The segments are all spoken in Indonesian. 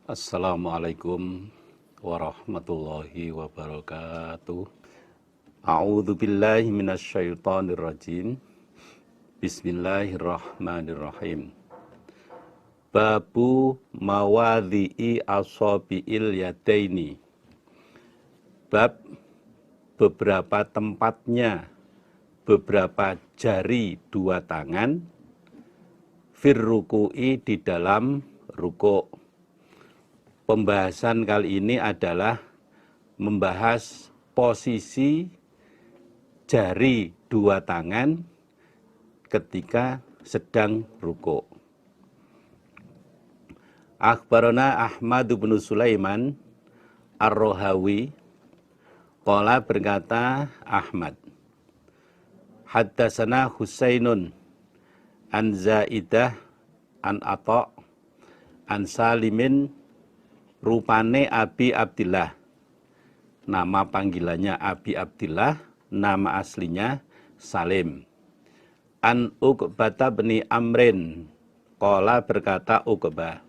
Assalamualaikum warahmatullahi wabarakatuh. A'udzu billahi minasyaitonir rajim. Bismillahirrahmanirrahim. Babu mawadhi'i asabi'il yadaini. Bab beberapa tempatnya beberapa jari dua tangan fir ruku'i di dalam ruku'. Pembahasan kali ini adalah membahas posisi jari dua tangan ketika sedang ruku'. Akhbarana Ahmad bin Sulaiman Ar-Rohawi qala berkata Ahmad, Haddasana Husainun an Zaidah an Atha an Salimin rupane Abi Abdillah. Nama panggilannya Abi Abdillah, nama aslinya Salim. An Uqbata bin Amrin, qala berkata Uqbah,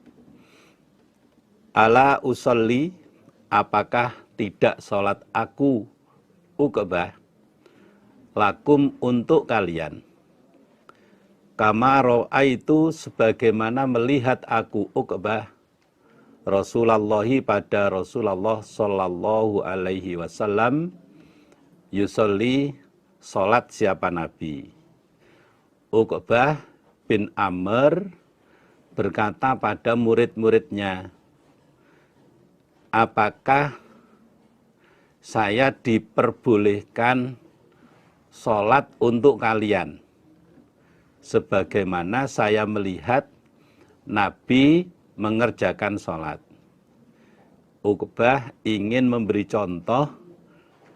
ala usolli, apakah tidak sholat aku, Uqbah, lakum untuk kalian. Kama ra'aitu, sebagaimana melihat aku, Uqbah, Rasulullahi pada Rasulullah sallallahu alaihi wasallam yusolli, salat siapa Nabi. Uqbah bin Amr berkata pada murid-muridnya, apakah saya diperbolehkan salat untuk kalian sebagaimana saya melihat Nabi mengerjakan sholat. Uqbah ingin memberi contoh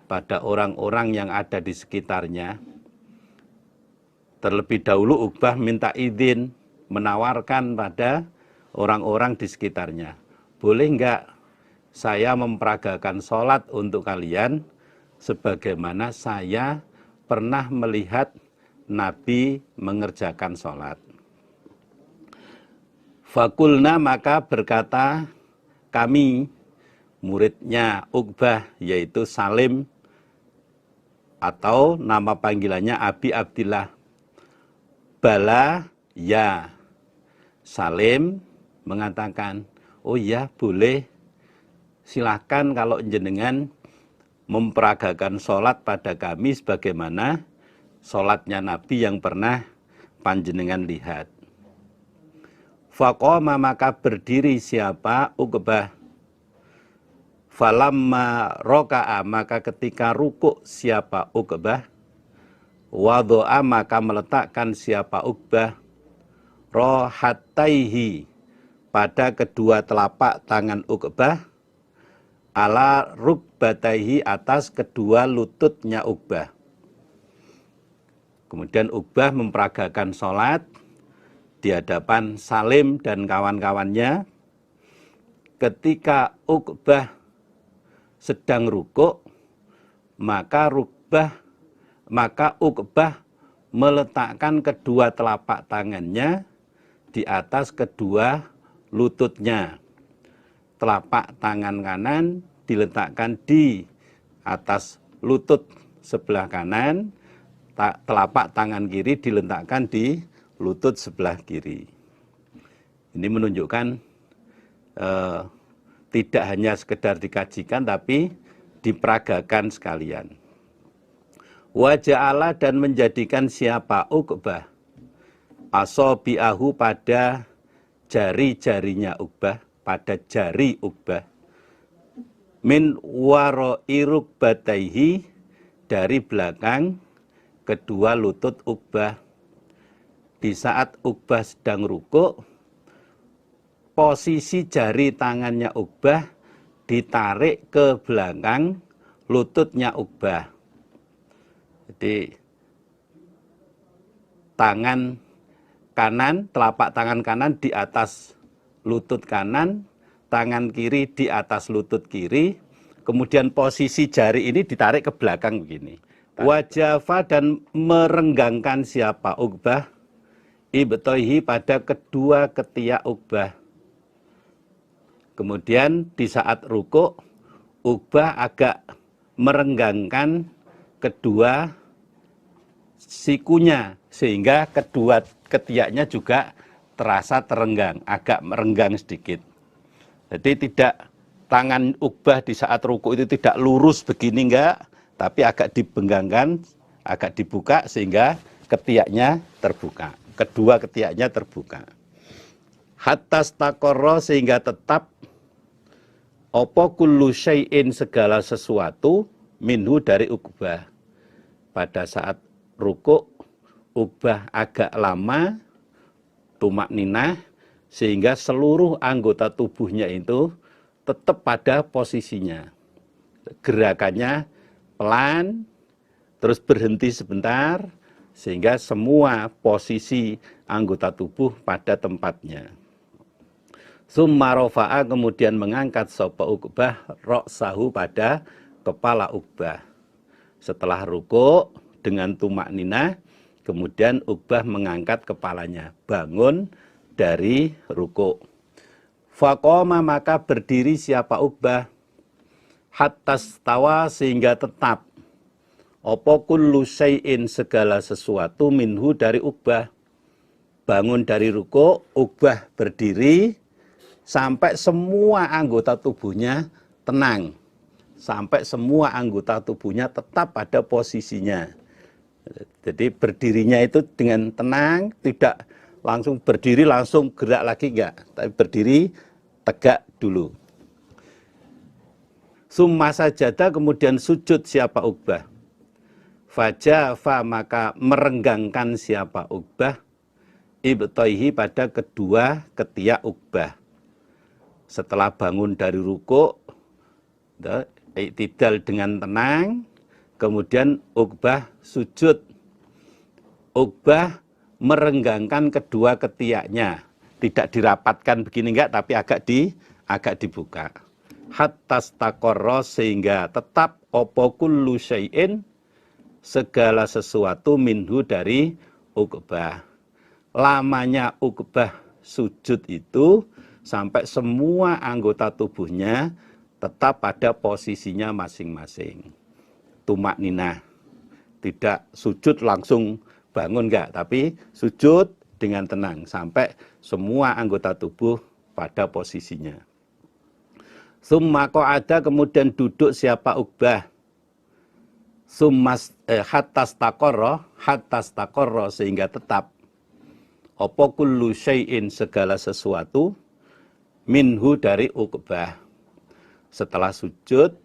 pada orang-orang yang ada di sekitarnya. Terlebih dahulu Uqbah minta izin, menawarkan pada orang-orang di sekitarnya. Boleh enggak saya memperagakan sholat untuk kalian sebagaimana saya pernah melihat Nabi mengerjakan sholat. Fakulna, maka berkata kami, muridnya Uqbah yaitu Salim atau nama panggilannya Abi Abdillah. Bala, ya. Salim mengatakan, oh ya boleh, silahkan kalau jenengan memperagakan sholat pada kami sebagaimana sholatnya Nabi yang pernah panjenengan lihat. Faqoma, maka berdiri siapa? Uqbah. Falamma roka'a, maka ketika rukuk siapa? Uqbah. Wadu'a, maka meletakkan siapa? Uqbah. Rohataihi, pada kedua telapak tangan Uqbah. Ala rukbataihi, atas kedua lututnya Uqbah. Kemudian Uqbah memperagakan sholat di hadapan Salim dan kawan-kawannya. Ketika Uqbah sedang rukuk, maka Uqbah meletakkan kedua telapak tangannya di atas kedua lututnya. Telapak tangan kanan diletakkan di atas lutut sebelah kanan, telapak tangan kiri diletakkan di lutut sebelah kiri. Ini menunjukkan tidak hanya sekedar dikajikan tapi diperagakan sekalian. Wa ja'ala, dan menjadikan siapa? Uqbah asabi'ahu, pada jari-jarinya Uqbah, pada jari Uqbah, min wara'i rukbataihi, dari belakang kedua lutut Uqbah. Di saat Uqbah sedang rukuk, posisi jari tangannya Uqbah ditarik ke belakang lututnya Uqbah. Jadi tangan kanan, telapak tangan kanan di atas lutut kanan, tangan kiri di atas lutut kiri, kemudian posisi jari ini ditarik ke belakang begini. Wajafa, dan merenggangkan siapa? Uqbah ibtoihi, pada kedua ketiak Uqbah. Kemudian di saat rukuk, Uqbah agak merenggangkan kedua sikunya, sehingga kedua ketiaknya juga terasa terenggang, agak merenggang sedikit. Jadi tidak, tangan Uqbah di saat rukuk itu tidak lurus begini enggak, tapi agak dibenggangkan, agak dibuka sehingga ketiaknya terbuka. Kedua ketiaknya terbuka. Hatta staqarra, sehingga tetap apa kullu syai'in, segala sesuatu, minhu dari Uqbah. Pada saat rukuk, Uqbah agak lama, tumak ninah, sehingga seluruh anggota tubuhnya itu tetap pada posisinya. Gerakannya pelan, terus berhenti sebentar, sehingga semua posisi anggota tubuh pada tempatnya. Summa rofa'a, kemudian mengangkat sapa Uqbah ra'sahu, pada kepala Uqbah. Setelah rukuk dengan tumak ninah, kemudian Uqbah mengangkat kepalanya, bangun dari rukuk. Faqama, maka berdiri siapa Uqbah, hatta stawa, sehingga tetap apa kullu syai'in, segala sesuatu, minhu dari Uqbah. Bangun dari rukuk, Uqbah berdiri sampai semua anggota tubuhnya tenang, sampai semua anggota tubuhnya tetap pada posisinya. Jadi berdirinya itu dengan tenang, tidak langsung berdiri langsung gerak lagi, enggak, tapi berdiri tegak dulu. Summa sajada, kemudian sujud siapa Uqbah. Fajafa, maka merenggangkan siapa Uqbah, ibtaihi, pada kedua ketiak Uqbah. Setelah bangun dari rukuk, iktidal dengan tenang, kemudian Uqbah sujud. Uqbah merenggangkan kedua ketiaknya, tidak dirapatkan begini enggak, tapi agak dibuka. Hatta staqarra, sehingga tetap apa kullu syai'in, segala sesuatu, minhu dari Uqbah. Lamanya Uqbah sujud itu sampai semua anggota tubuhnya tetap pada posisinya masing-masing. Tumak ninah, tidak sujud langsung bangun enggak, tapi sujud dengan tenang sampai semua anggota tubuh pada posisinya. Summa qa'ada, kemudian duduk siapa Uqbah. Hatta staqarra, sehingga tetap apa kullu syai'in, segala sesuatu, minhu dari Uqbah. Setelah sujud,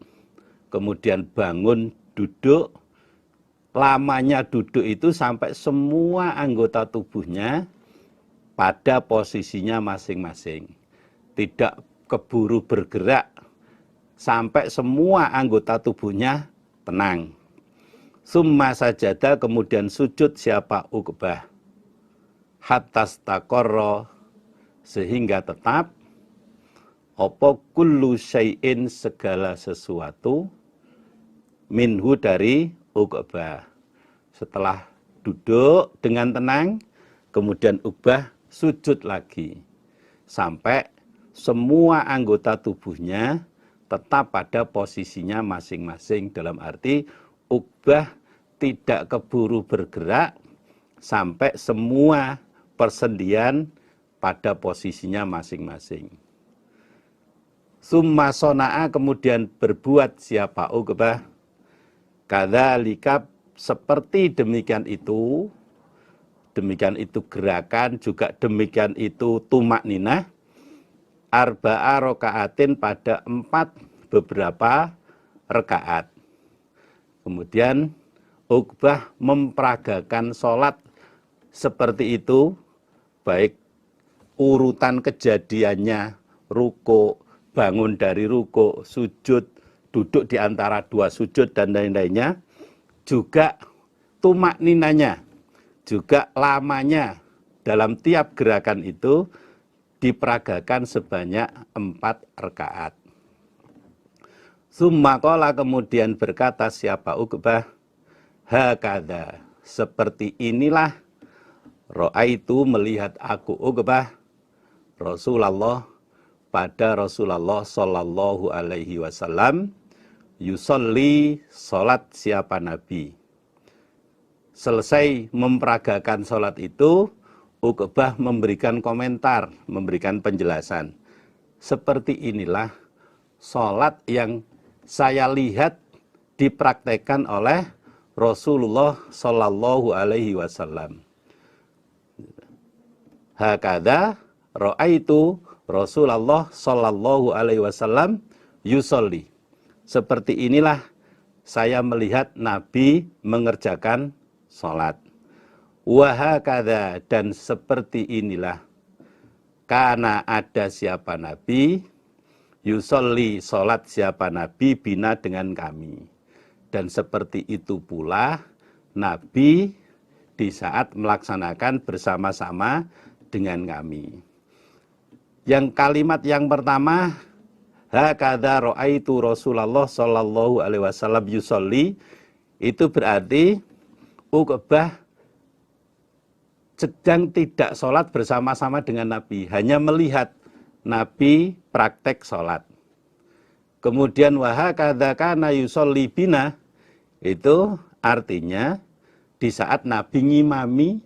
kemudian bangun duduk, lamanya duduk itu sampai semua anggota tubuhnya pada posisinya masing-masing. Tidak keburu bergerak, sampai semua anggota tubuhnya tenang. Summa sajada, kemudian sujud siapa Uqbah. Hatta staqarra, sehingga tetap apa kullu syai'in, segala sesuatu, minhu dari Uqbah. Setelah duduk dengan tenang, kemudian Uqbah sujud lagi sampai semua anggota tubuhnya tetap pada posisinya masing-masing. Dalam arti Uqbah tidak keburu bergerak sampai semua persendian pada posisinya masing-masing. Summa sona'a, kemudian berbuat siapa Uqbah. Kadzalika, seperti demikian itu gerakan, juga demikian itu tumak ninah, arba'a rakaatin, pada 4 beberapa rakaat. Kemudian Uqbah memperagakan sholat seperti itu, baik urutan kejadiannya, rukuk, bangun dari rukuk, sujud, duduk di antara 2 sujud, dan lain-lainnya, juga tumak ninanya, juga lamanya dalam tiap gerakan itu diperagakan sebanyak 4 rakaat. Summa qala, kemudian berkata siapa Uqbah, hakadha, seperti inilah, ra'aitu, melihat aku Uqbah, Rasulullah pada Rasulullah Shallallahu Alaihi Wasallam, yusolli sholat siapa Nabi. Selesai memperagakan sholat itu, Uqbah memberikan komentar, memberikan penjelasan. Seperti inilah sholat yang saya lihat dipraktekkan oleh Rasulullah Shallallahu Alaihi Wasallam. Hakada ra'aitu Rasulullah Shallallahu Alaihi Wasallam yusolli. Seperti inilah saya melihat Nabi mengerjakan sholat. Wahakada, dan seperti inilah karena ada siapa Nabi, yusolli sholat siapa Nabi bina dengan kami. Dan seperti itu pula Nabi di saat melaksanakan bersama-sama dengan kami. Yang kalimat yang pertama, hakadha ra'aitu Rasulullah Shallallahu Alaihi Wasallam yusolli, itu berarti Uqbah sedang tidak sholat bersama-sama dengan Nabi, hanya melihat Nabi praktek sholat. Kemudian wahakadha kana yusolli bina, itu artinya di saat Nabi ngimami,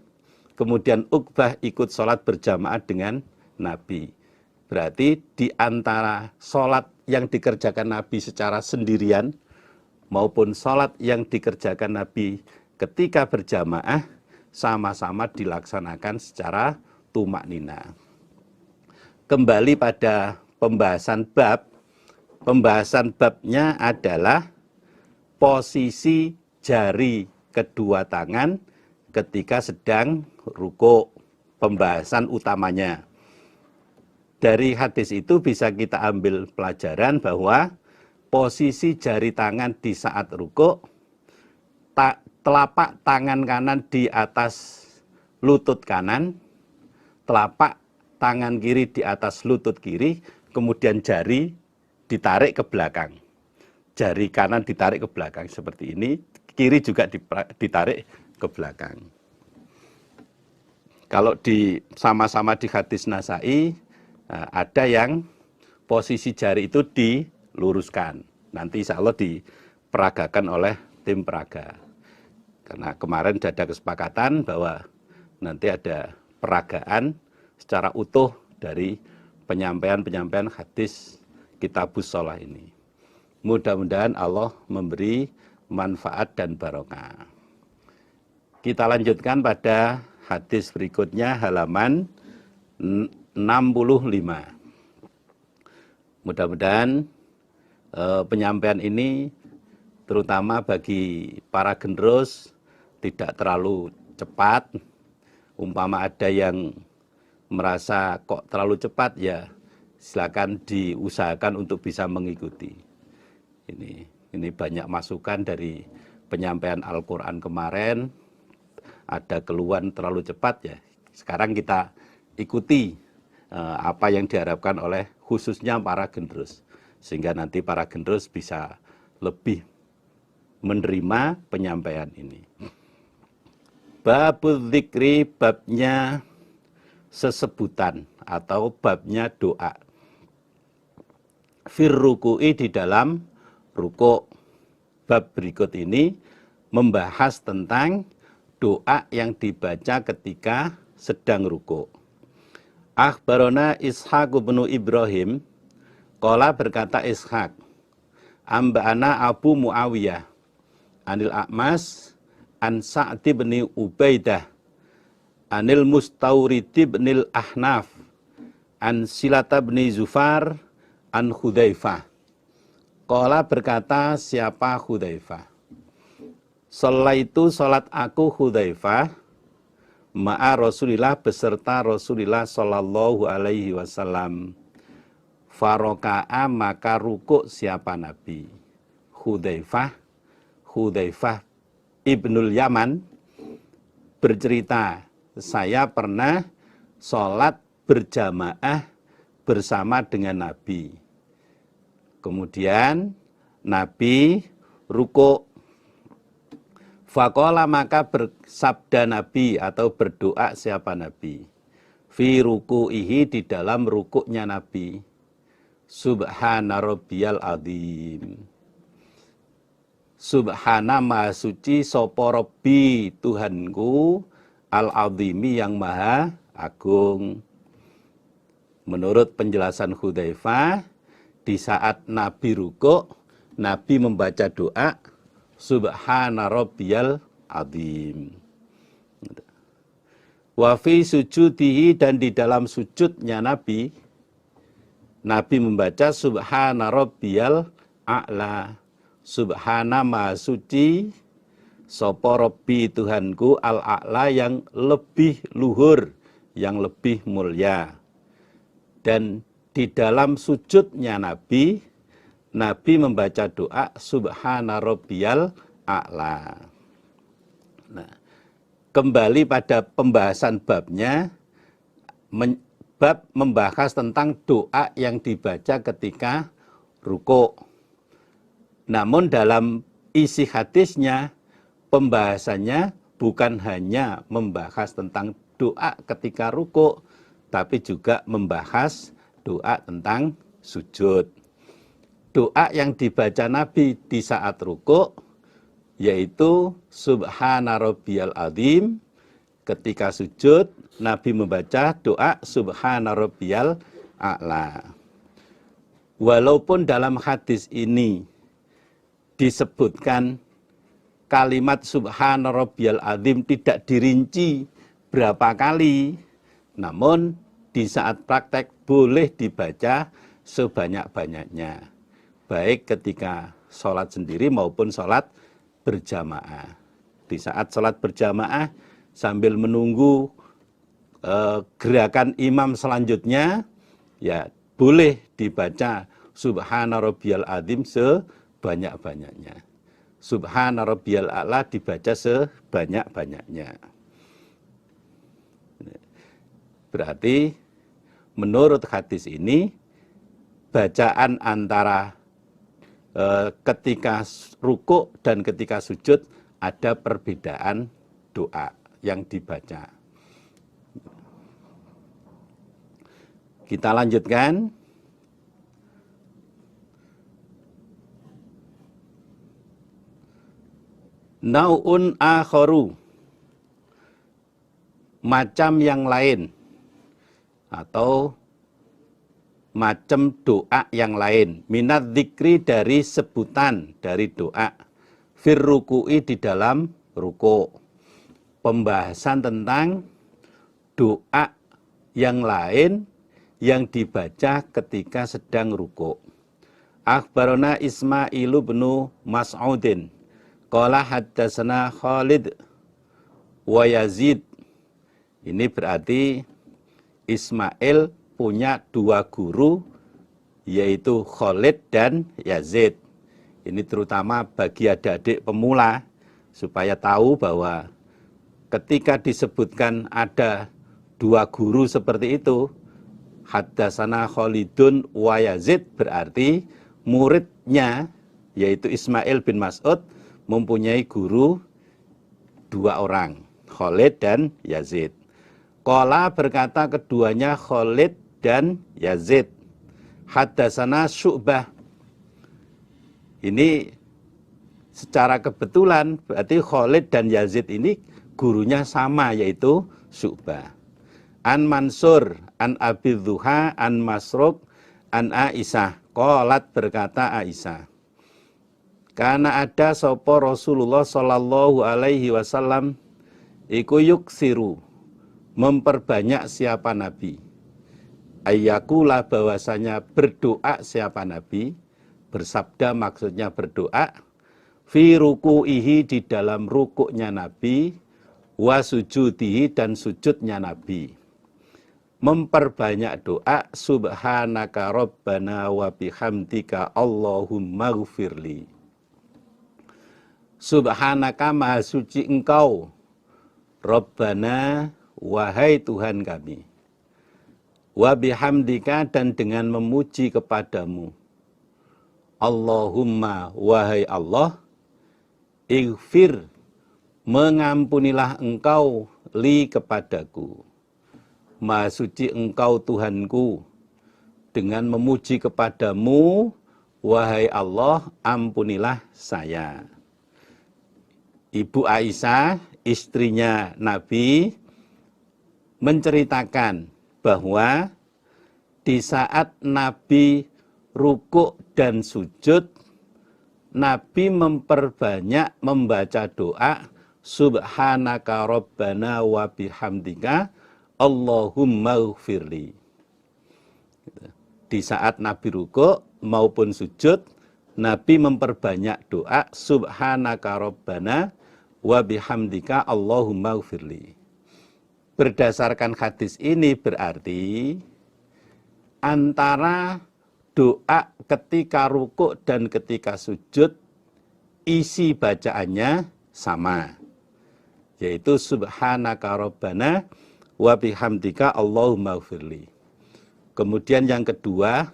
kemudian Uqbah ikut sholat berjamaah dengan Nabi. Berarti di antara sholat yang dikerjakan Nabi secara sendirian maupun sholat yang dikerjakan Nabi ketika berjamaah sama-sama dilaksanakan secara tumak nina. Kembali pada pembahasan bab. Pembahasan babnya adalah posisi jari kedua tangan ketika sedang rukuk. Pembahasan utamanya. Dari hadis itu bisa kita ambil pelajaran bahwa posisi jari tangan di saat rukuk, telapak tangan kanan di atas lutut kanan, telapak tangan kiri di atas lutut kiri, kemudian jari ditarik ke belakang. Jari kanan ditarik ke belakang seperti ini, kiri juga ditarik ke belakang. Kalau sama-sama di hadis Nasai, ada yang posisi jari itu diluruskan. Nanti insya Allah diperagakan oleh tim peraga. Karena kemarin sudah ada kesepakatan bahwa nanti ada peragaan secara utuh dari penyampaian-penyampaian hadis Kitabus Shalah ini. Mudah-mudahan Allah memberi manfaat dan barokah. Kita lanjutkan pada hadis berikutnya halaman 65. Mudah-mudahan penyampaian ini terutama bagi para generus tidak terlalu cepat. Umpama ada yang merasa kok terlalu cepat, ya silakan diusahakan untuk bisa mengikuti. Ini banyak masukan dari penyampaian Al-Quran kemarin. Ada keluhan terlalu cepat, ya sekarang kita ikuti apa yang diharapkan oleh khususnya para generus. Sehingga nanti para generus bisa lebih menerima penyampaian ini. Babul dzikri, babnya sesebutan atau babnya doa. Fir ruku'i, di dalam rukuk. Bab berikut ini membahas tentang doa yang dibaca ketika sedang rukuk. Akhbarona Ishaq bin Ibrahim, qala berkata Ishaq, amba'ana Abu Muawiyah, anil A'mas, an Sa'd bin Ubaidah, anil Mustawrid bin Ahnaf, an Silata bin Zufar, an Hudzaifah. Qala berkata siapa Hudzaifah? Sholaitu sholat aku Hudzaifah, ma'a Rasulillah beserta Rasulillah Shallallahu Alaihi Wasallam. Faroka'a, maka rukuk siapa Nabi? Hudzaifah ibnul Yaman bercerita, saya pernah sholat berjamaah bersama dengan Nabi. Kemudian Nabi rukuk. Faqala, maka bersabda Nabi atau berdoa siapa Nabi? Fi ruku'ihi, di dalam rukuknya Nabi. Subhana rabbiyal azim. Subhana maha suci sapa Rabbi Tuhanku al-azimi yang maha agung. Menurut penjelasan Hudzaifah, di saat Nabi rukuk, Nabi membaca doa Subhana rabbiyal azim. Wa fi sujudihi, dan di dalam sujudnya Nabi membaca Subhana rabbiyal a'la. Subhana maha suci sapa Rabbi Tuhanku al-a'la yang lebih luhur, yang lebih mulia. Dan di dalam sujudnya Nabi membaca doa Subhana rabbiyal a'la. Nah, kembali pada pembahasan babnya, bab membahas tentang doa yang dibaca ketika rukuk. Namun dalam isi hadisnya, pembahasannya bukan hanya membahas tentang doa ketika rukuk, tapi juga membahas doa tentang sujud. Doa yang dibaca Nabi di saat rukuk yaitu Subhana rabbiyal azim. Ketika sujud, Nabi membaca doa Subhana rabbiyal a'la. Walaupun dalam hadis ini disebutkan kalimat Subhana rabbiyal azim tidak dirinci berapa kali, namun di saat praktek boleh dibaca sebanyak-banyaknya, baik ketika sholat sendiri maupun sholat berjamaah. Di saat sholat berjamaah sambil menunggu gerakan imam selanjutnya, ya boleh dibaca Subhana rabbiyal azim sebanyak-banyaknya. Subhana rabbiyal a'la dibaca sebanyak-banyaknya. Berarti menurut hadis ini, bacaan antara ketika rukuk dan ketika sujud ada perbedaan doa yang dibaca. Kita lanjutkan. Nau'un akharu, macam yang lain atau macam doa yang lain, minat dzikri, dari sebutan dari doa, fir ruku'i, di dalam rukuk. Pembahasan tentang doa yang lain yang dibaca ketika sedang rukuk. Akhbarana Ismailu bin Mas'udin qala haddatsana Khalid wa Yazid. Ini berarti Ismail punya dua guru, yaitu Khalid dan Yazid. Ini terutama bagi adik-adik pemula, supaya tahu bahwa ketika disebutkan ada dua guru seperti itu, haddatsana Khalidun wa Yazid, berarti muridnya, yaitu Ismail bin Mas'ud, mempunyai guru dua orang, Khalid dan Yazid. Qala, berkata keduanya Khalid dan Yazid, haddatsana Syu'bah. Ini secara kebetulan berarti Khalid dan Yazid ini gurunya sama, yaitu Syu'bah. An Mansur, an Abi Dhuha, an Masruq, an Aisyah. Qalat, berkata Aisyah, karena ada sapa Rasulullah sallallahu alaihi wasallam iku yuksiru, memperbanyak siapa Nabi, ayyakula, bahwasanya berdoa siapa Nabi, bersabda maksudnya berdoa, fi ruku'ihi, di dalam rukuknya Nabi, wa sujudihi, dan sujudnya Nabi. Memperbanyak doa subhanaka rabbana wa bihamdika Allahumma ghfirli. Subhanaka, maha suci engkau, Rabbana, wahai Tuhan kami, wa bihamdika, dan dengan memuji kepadamu, Allahumma, wahai Allah, ighfir, mengampunilah engkau, li, kepadaku. Maha suci engkau Tuhanku, dengan memuji kepadamu, wahai Allah, ampunilah saya. Ibu Aisyah, istrinya Nabi, menceritakan bahwa di saat Nabi rukuk dan sujud, Nabi memperbanyak membaca doa, Subhanaka Rabbana wa bihamdika, Allahumma ghfirli. Di saat Nabi rukuk maupun sujud, Nabi memperbanyak doa, Subhanaka Rabbana wa bihamdika, Allahumma ghfirli. Berdasarkan hadis ini berarti antara doa ketika rukuk dan ketika sujud, isi bacaannya sama, yaitu Subhanaka Rabbana wa bihamdika, Allahumma ghfirli. Kemudian yang kedua,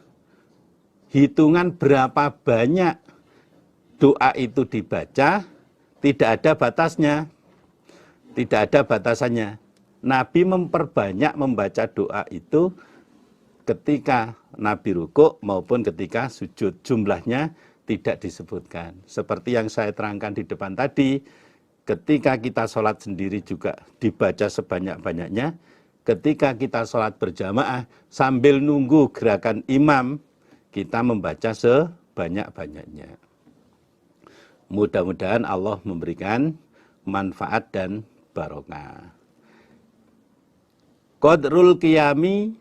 hitungan berapa banyak doa itu dibaca, tidak ada batasnya, tidak ada batasannya. Nabi memperbanyak membaca doa itu ketika Nabi rukuk maupun ketika sujud. Jumlahnya tidak disebutkan. Seperti yang saya terangkan di depan tadi, ketika kita sholat sendiri juga dibaca sebanyak-banyaknya. Ketika kita sholat berjamaah sambil nunggu gerakan imam, kita membaca sebanyak-banyaknya. Mudah-mudahan Allah memberikan manfaat dan barokah. Qadrul qiyami,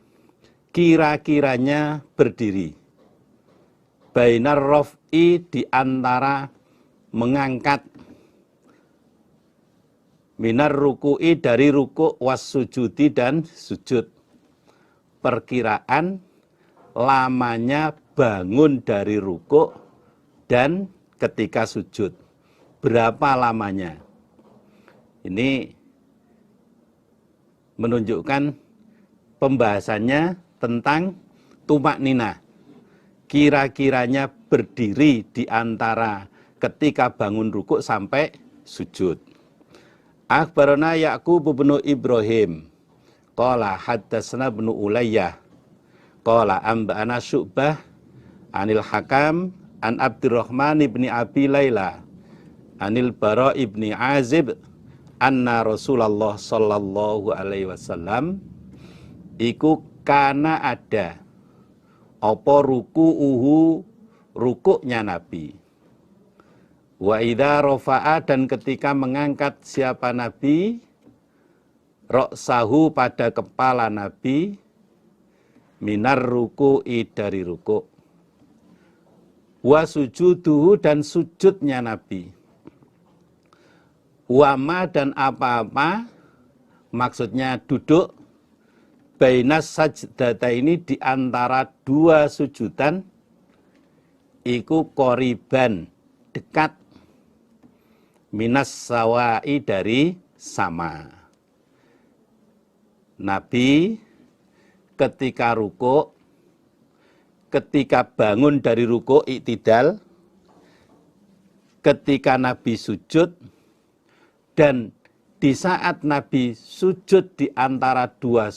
kira-kiranya berdiri. Bainar raf'i, di antara mengangkat, minar ruku'i, dari rukuk, was sujudi, dan sujud. Perkiraan lamanya bangun dari rukuk dan ketika sujud. Berapa lamanya? Ini menunjukkan pembahasannya tentang tumak ninah. Kira-kiranya berdiri di antara ketika bangun rukuk sampai sujud. Akhbarana Ya'qub bin Ibrahim qala haddatsana ibnu Ulayyah qala amba'ana Syu'bah anil Hakam an Abdurrahman ibni Abi Laila anil Bara ibni Azib anna Rasulullah sallallahu alaihi wasallam iku kana ada apa ruku'uhu, rukuknya Nabi. Wa idza rafa'a, dan ketika mengangkat siapa Nabi, ra'sahu, pada kepala Nabi, minar ruku'i, dari rukuk. Wa sujuduhu, dan sujudnya Nabi. Wa ma, dan apa-apa, maksudnya duduk, bainas sajdata, ini di antara dua sujudan, iku qoriban, dekat, minas sawa'i, dari sama. Nabi ketika rukuk, ketika bangun dari rukuk, iktidal, ketika Nabi sujud, dan di saat Nabi sujud di antara dua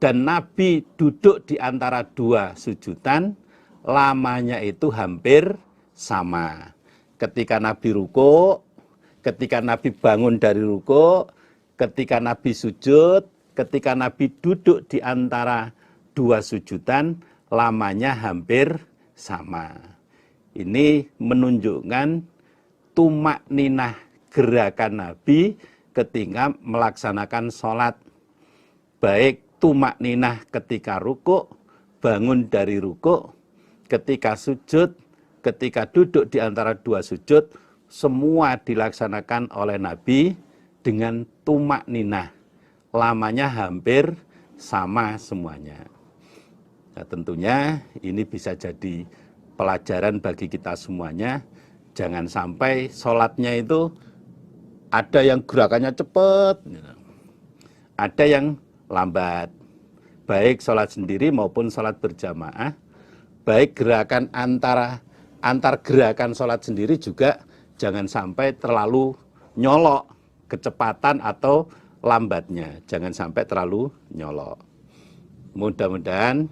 dan Nabi duduk di antara dua sujudan, lamanya itu hampir sama. Ketika Nabi rukuk, ketika Nabi bangun dari rukuk, ketika Nabi sujud, ketika Nabi duduk di antara dua sujudan, lamanya hampir sama. Ini menunjukkan tumak ninah gerakan Nabi ketika melaksanakan sholat. Baik tumak ninah ketika rukuk, bangun dari rukuk, ketika sujud, ketika duduk di antara dua sujud, semua dilaksanakan oleh Nabi dengan tumak ninah. Lamanya hampir sama semuanya. Nah, tentunya ini bisa jadi pelajaran bagi kita semuanya. Jangan sampai sholatnya itu ada yang gerakannya cepat, ada yang lambat. Baik sholat sendiri maupun sholat berjamaah, baik gerakan antar gerakan sholat sendiri juga jangan sampai terlalu nyolok kecepatan atau lambatnya. Jangan sampai terlalu nyolok. Mudah-mudahan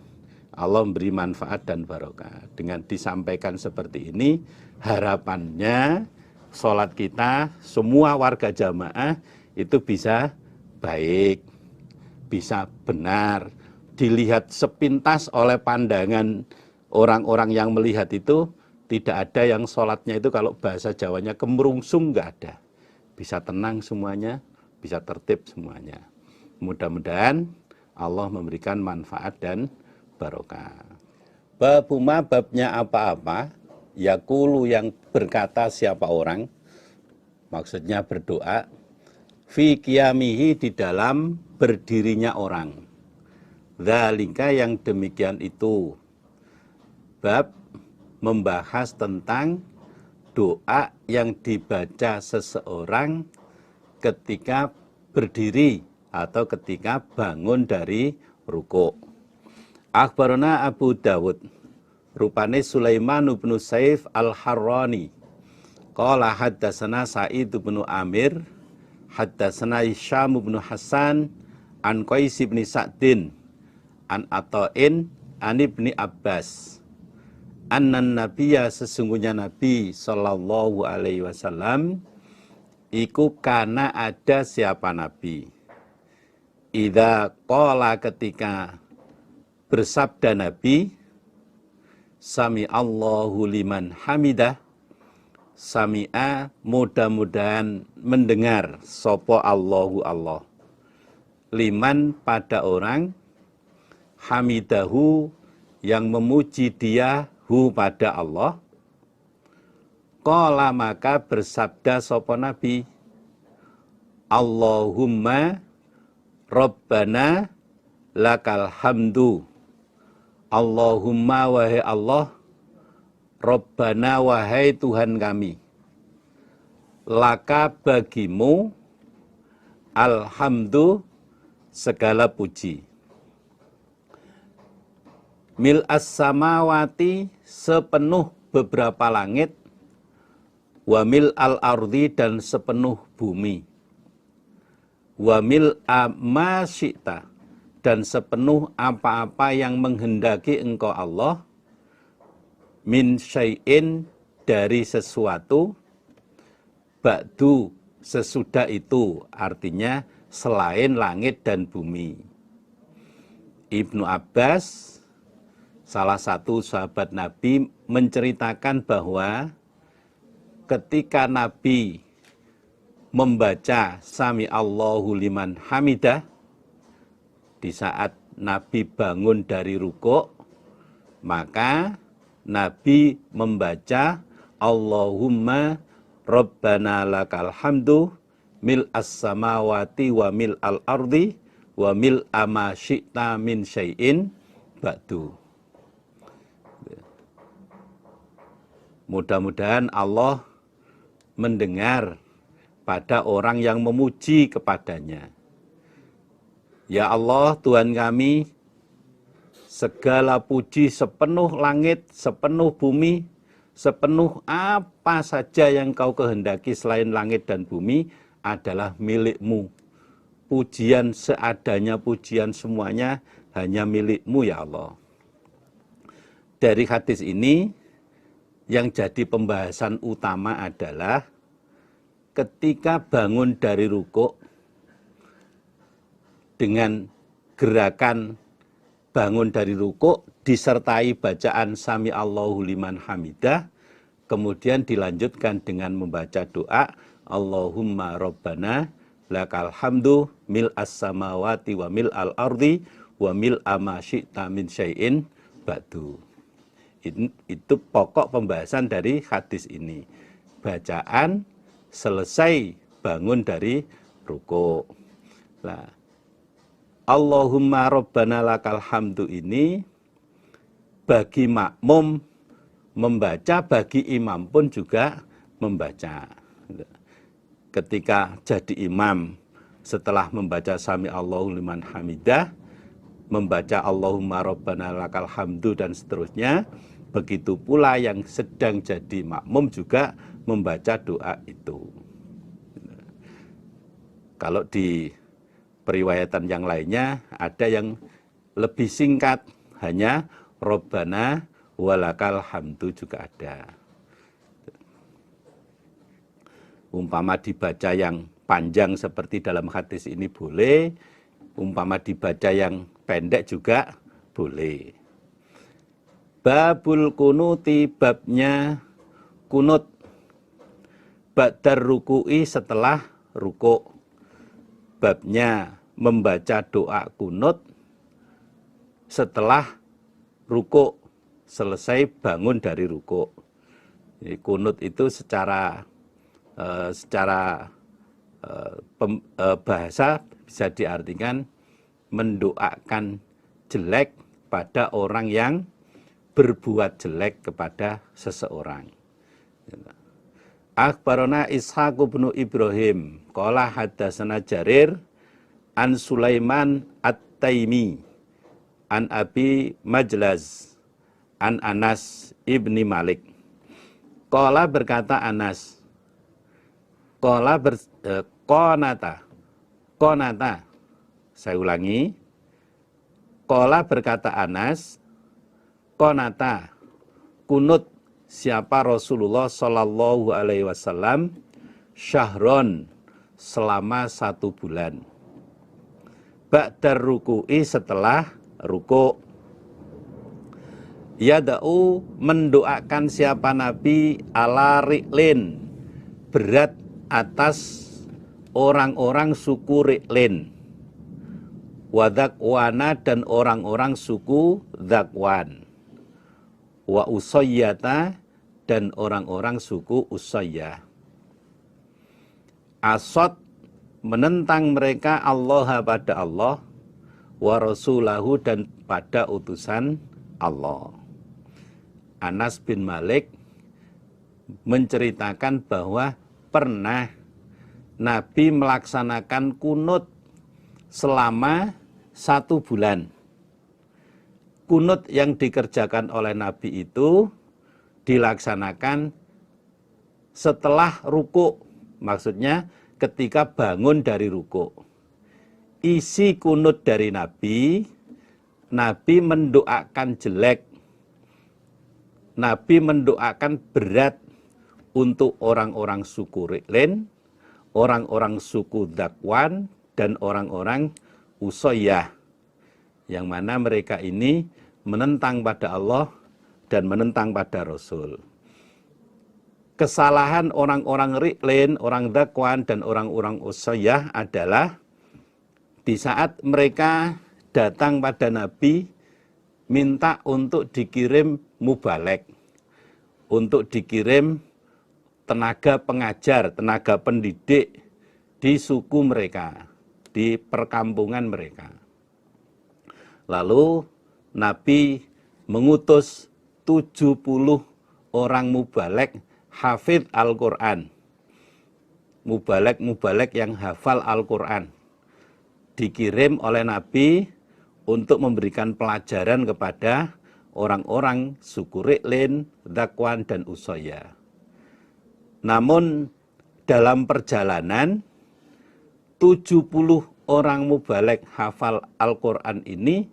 Allah memberi manfaat dan barokah. Dengan disampaikan seperti ini, harapannya sholat kita, semua warga jamaah itu bisa baik, bisa benar, dilihat sepintas oleh pandangan orang-orang yang melihat itu, tidak ada yang sholatnya itu kalau bahasa Jawanya kemerungsung, nggak ada. Bisa tenang semuanya, bisa tertib semuanya. Mudah-mudahan Allah memberikan manfaat dan barokah. Babuma babnya apa-apa, yakulu yang berkata siapa orang, maksudnya berdoa, fi qiyamihi di dalam berdirinya orang. Dzalika yang demikian itu. Bab membahas tentang doa yang dibaca seseorang ketika berdiri atau ketika bangun dari ruku'. Akhbarana Abu Dawud, rupane Sulaiman bin Saif al-Harrani. Qala haddatsana Sa'id bin Amir, haddatsana Hisyam bin Hasan, an Qais bin Sa'din, an Ata'in, an Ibni Abbas. Annan Nabiyya sesungguhnya Nabi sallallahu alaihi wasallam iku kana ada siapa Nabi. Idza qala ketika bersabda Nabi, sami Allahu liman hamidah, sami'a mudah-mudahan mendengar sopo Allahu Allah, liman pada orang, hamidahu yang memuji dia hu pada Allah. Qala maka bersabda sopo Nabi, Allahumma Rabbana lakal hamdu. Allahumma wahai Allah, Rabbana wahai Tuhan kami, laka bagimu, alhamdu segala puji. Mil as-samawati sepenuh beberapa langit, wa mil al-ardi dan sepenuh bumi, wa mil amasyita dan sepenuh apa-apa yang menghendaki engkau Allah, min syai'in dari sesuatu, ba'du sesudah itu, artinya selain langit dan bumi. Ibnu Abbas, salah satu sahabat Nabi, menceritakan bahwa ketika Nabi membaca Sami Allahu liman hamidah, di saat Nabi bangun dari ruku', maka Nabi membaca Allahumma Rabbana lakal hamdu mil as-samawati wa mil al-ardi wa mil ama syi'ta min syai'in ba'du. Mudah-mudahan Allah mendengar pada orang yang memuji kepadanya. Ya Allah, Tuhan kami, segala puji sepenuh langit, sepenuh bumi, sepenuh apa saja yang kau kehendaki selain langit dan bumi adalah milikmu. Pujian seadanya, pujian semuanya hanya milikmu ya Allah. Dari hadis ini, yang jadi pembahasan utama adalah ketika bangun dari ruku' dengan gerakan bangun dari ruku' disertai bacaan Sami Allahu liman hamidah, kemudian dilanjutkan dengan membaca doa Allahumma Rabbana lakal hamdu mil as-samawati wa mil al-ardi wa mil ama syi'ta min syai'in ba'du. Itu pokok pembahasan dari hadis ini. Bacaan selesai bangun dari ruku'. Nah, Allahumma Rabbana lakal hamdu ini bagi makmum membaca, bagi imam pun juga membaca. Ketika jadi imam, setelah membaca Sami Allahu liman hamidah, membaca Allahumma Rabbana lakal hamdu dan seterusnya, begitu pula yang sedang jadi makmum juga membaca doa itu. Kalau di periwayatan yang lainnya ada yang lebih singkat, hanya Robbana walakal hamdu juga ada. Umpama dibaca yang panjang seperti dalam hadis ini boleh, umpama dibaca yang pendek juga boleh. Babul kunuti, babnya kunut. Ba'dar ruku'i, setelah ruku'. Babnya membaca doa kunut setelah ruku', selesai bangun dari ruku'. Jadi kunut itu secara bahasa bisa diartikan mendoakan jelek pada orang yang berbuat jelek kepada seseorang. Akhbarana Ishaq bin Ibrahim qala hadatsana Jarir an Sulaiman At-Taimi an Abi Majlaz an Anas ibni Malik. Qala berkata Anas, Qonata, saya ulangi. Qala berkata Anas, Qonata, kunut siapa Rasulullah Shallallahu Alaihi Wasallam syahron, selama 1 bulan. Ba'dar ruku'i, setelah ruku'. Yada'u, mendoakan siapa Nabi ala ri'lin, berat atas orang-orang suku Ri'lin, wa Dzakwana, dan orang-orang suku Dzakwan, wa Usayyata, dan orang-orang suku Usayyah. Asad, menentang mereka Allah, pada Allah, wa Rasulahu, dan pada utusan Allah. Anas bin Malik menceritakan bahwa pernah Nabi melaksanakan kunut selama 1 bulan. Kunut yang dikerjakan oleh Nabi itu dilaksanakan setelah ruku', maksudnya ketika bangun dari ruku'. Isi kunut dari Nabi, Nabi mendoakan jelek, Nabi mendoakan berat untuk orang-orang suku Ri'lin, orang-orang suku Dzakwan, dan orang-orang Usayyah, yang mana mereka ini menentang pada Allah dan menentang pada Rasul. Kesalahan orang-orang Ri'lin, orang Dzakwan, dan orang-orang Usayyah adalah di saat mereka datang pada Nabi minta untuk dikirim mubalek, untuk dikirim tenaga pengajar, tenaga pendidik di suku mereka, di perkampungan mereka. Lalu Nabi mengutus 70 orang mubalek hafidh Al-Quran. Mubalek yang hafal Al-Quran dikirim oleh Nabi untuk memberikan pelajaran kepada orang-orang suku Ri'lin, Dzakwan, dan Usayyah. Namun dalam perjalanan 70 orang mubalek hafal Al-Quran ini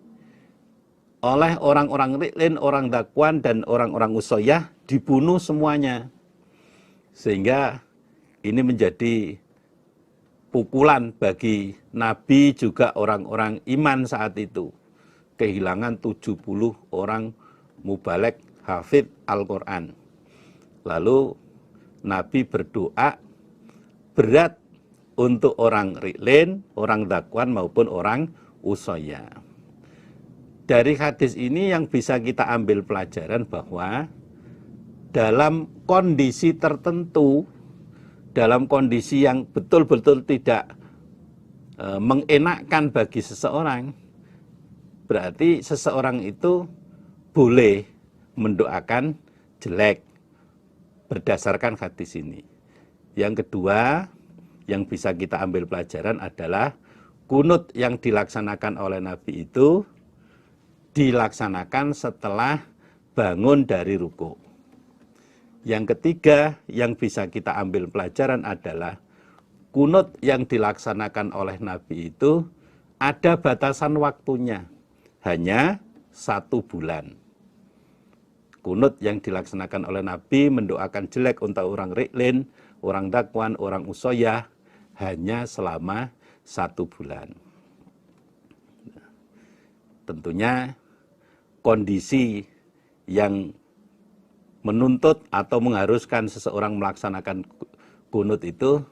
oleh orang-orang Ri'lin, orang Dzakwan, dan orang-orang Usayyah dibunuh semuanya. Sehingga ini menjadi pukulan bagi Nabi juga orang-orang iman saat itu. Kehilangan 70 orang mubalek hafidh Al-Quran. Lalu Nabi berdoa berat untuk orang Ri'lin, orang Dzakwan, maupun orang Usayyah. Dari hadis ini yang bisa kita ambil pelajaran bahwa dalam kondisi tertentu, dalam kondisi yang betul-betul tidak mengenakkan bagi seseorang, berarti seseorang itu boleh mendoakan jelek berdasarkan hadis ini. Yang kedua yang bisa kita ambil pelajaran adalah kunut yang dilaksanakan oleh Nabi itu dilaksanakan setelah bangun dari ruku'. Yang ketiga yang bisa kita ambil pelajaran adalah kunut yang dilaksanakan oleh Nabi itu ada batasan waktunya. hanya 1 bulan. Kunut yang dilaksanakan oleh Nabi mendoakan jelek untuk orang Riklin, orang Dakwan, orang Usoyah hanya selama 1 bulan. Tentunya kondisi yang menuntut atau mengharuskan seseorang melaksanakan kunut itu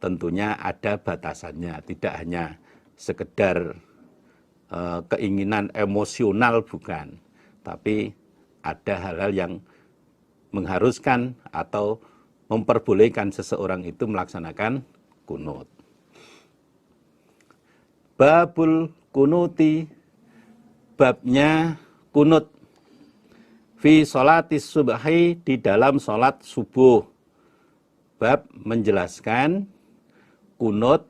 tentunya ada batasannya, tidak hanya sekedar keinginan emosional, bukan, tapi ada hal-hal yang mengharuskan atau memperbolehkan seseorang itu melaksanakan kunut. Babul kunuti, babnya kunut fi sholatis subhi, di dalam sholat subuh. Bab menjelaskan kunut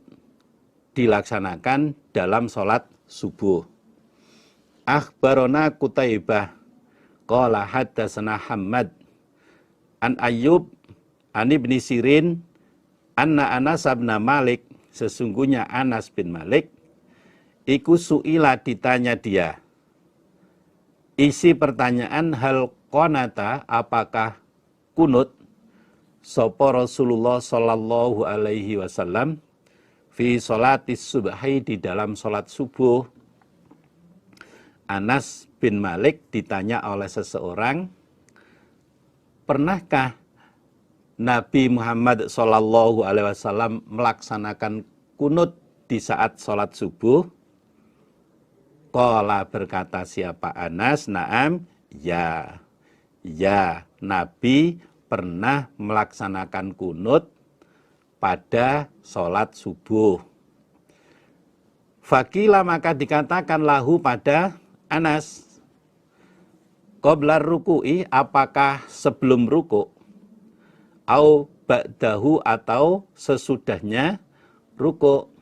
dilaksanakan dalam sholat subuh. Akhbarona Qutaibah qala haddatsana Hammad an Ayyub an Ibni Sirin anna Anas bin Malik, sesungguhnya Anas bin Malik iku su'ila, ditanya dia. Isi pertanyaan, hal qanata, apakah kunut sapa Rasulullah sallallahu alaihi wasallam fi sholatis subhi, di dalam sholat subuh. Anas bin Malik ditanya oleh seseorang, pernahkah Nabi Muhammad sallallahu alaihi wasallam melaksanakan kunut di saat sholat subuh? Qala, berkata siapa Anas, na'am, ya. Ya, Nabi pernah melaksanakan kunut pada sholat subuh. Fakila, maka dikatakan lahu pada Anas, qabla ruku'i, apakah sebelum ruku', au ba'dahu, atau sesudahnya ruku'.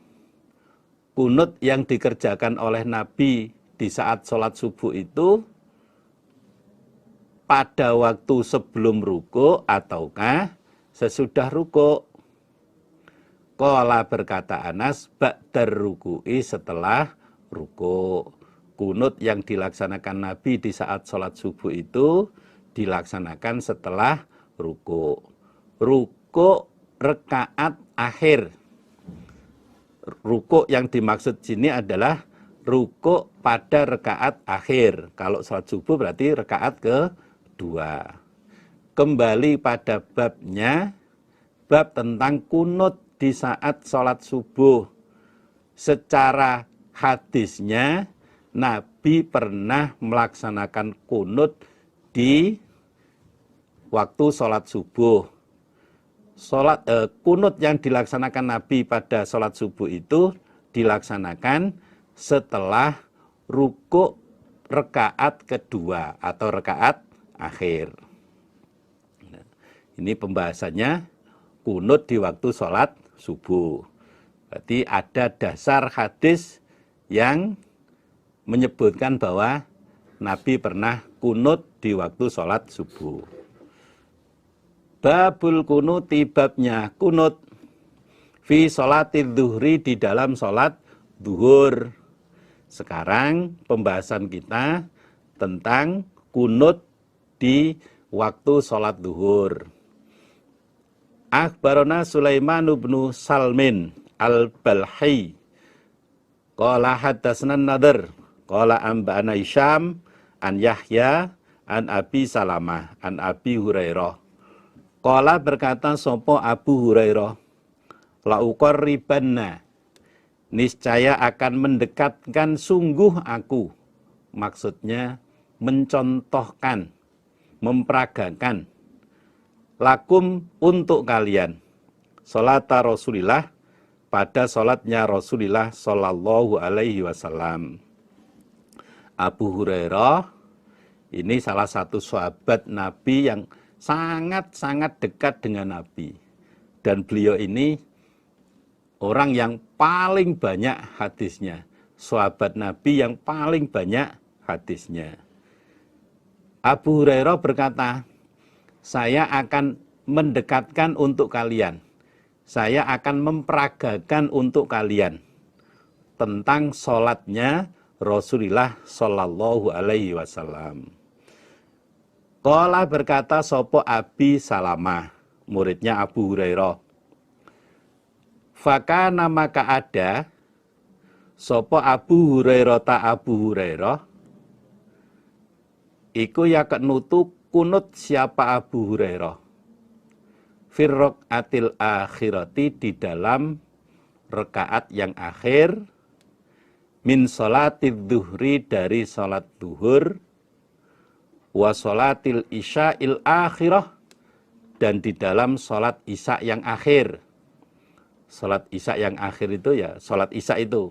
Kunut yang dikerjakan oleh Nabi di saat sholat subuh itu pada waktu sebelum ruku' ataukah sesudah ruku'? Qala, berkata Anas, ba'dar ruku'i, setelah ruku'. Kunut yang dilaksanakan Nabi di saat sholat subuh itu dilaksanakan setelah ruku'. Ruku' rekaat akhir. Ruku' yang dimaksud sini adalah ruku' pada rekaat akhir. Kalau sholat subuh berarti rekaat kedua. Kembali pada babnya, bab tentang kunut di saat sholat subuh. Secara hadisnya, Nabi pernah melaksanakan kunut di waktu sholat subuh. Kunut yang dilaksanakan Nabi pada sholat subuh itu dilaksanakan setelah ruku' rekaat kedua atau rekaat akhir. Ini pembahasannya kunut di waktu sholat subuh. Berarti ada dasar hadis yang menyebutkan bahwa Nabi pernah kunut di waktu sholat subuh. Babul kunuti, babnya kunut fi sholatid zuhri, di dalam sholat zuhur. Sekarang pembahasan kita tentang kunut di waktu sholat zuhur. Akhbarona Sulaiman bin Salmin al-Balhi qala haddatsana Nadhr qala amba'ana Hisham an Yahya an Abi Salamah an Abi Hurairah. Qala, berkata sopo Abu Hurairah, la uqarribanna, niscaya akan mendekatkan sungguh aku. Maksudnya mencontohkan, memperagakan, lakum, untuk kalian, salata Rasulillah, pada salatnya Rasulullah sallallahu alaihi wasallam. Abu Hurairah ini salah satu sahabat Nabi yang sangat-sangat dekat dengan Nabi. Dan beliau ini orang yang paling banyak hadisnya. Sahabat Nabi yang paling banyak hadisnya. Abu Hurairah berkata, saya akan mendekatkan untuk kalian. Saya akan memperagakan untuk kalian tentang sholatnya Rasulillah sallallahu alaihi wasallam. Qala berkata sopo Abi Salamah, muridnya Abu Hurairah. Fakana maka ada sopo Abu Hurairah ta Abu Hurairah iku yakenutu kunut siapa Abu Hurairah firrok atil akhirati di dalam rekaat yang akhir min sholatid duhri dari sholat duhur wa sholatil isya'il akhirah dan di dalam sholat isya yang akhir. Sholat isya yang akhir itu ya sholat isya itu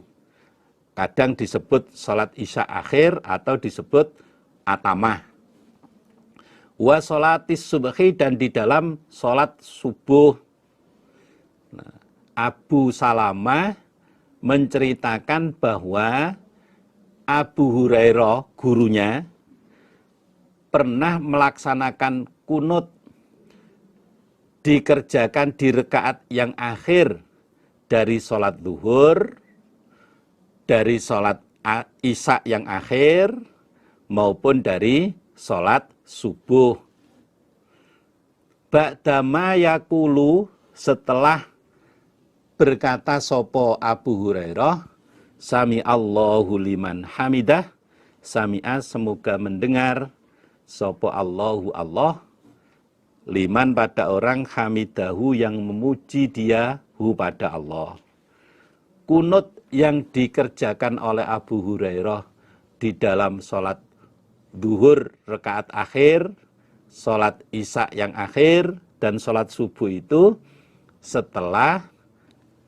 kadang disebut sholat isya akhir atau disebut atamah. Wa sholatis subhi dan di dalam sholat subuh. Nah, Abu Salamah menceritakan bahwa Abu Hurairah gurunya pernah melaksanakan kunut dikerjakan di rekaat yang akhir dari sholat duhur, dari sholat isya yang akhir, maupun dari sholat subuh. Ba'dama yakulu setelah berkata sopo Abu Hurairah, Sami Allahu liman hamidah, Sami'a semoga mendengar, sopo Allahu Allah, liman pada orang hamidahu yang memuji dia, hu pada Allah. Kunut yang dikerjakan oleh Abu Hurairah di dalam sholat duhur rekaat akhir, sholat isya yang akhir, dan sholat subuh itu setelah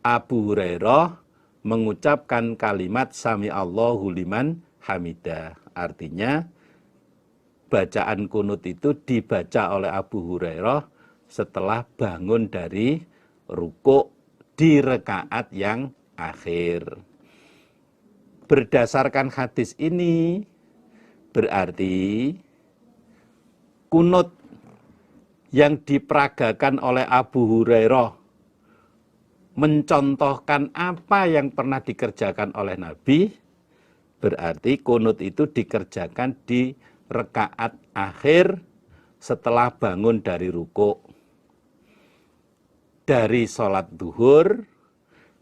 Abu Hurairah mengucapkan kalimat Sami Allahu liman hamidah. Artinya bacaan kunut itu dibaca oleh Abu Hurairah setelah bangun dari rukuk di rekaat yang akhir. Berdasarkan hadis ini berarti kunut yang diperagakan oleh Abu Hurairah mencontohkan apa yang pernah dikerjakan oleh Nabi, berarti kunut itu dikerjakan di rekaat akhir setelah bangun dari rukuk. Dari sholat duhur,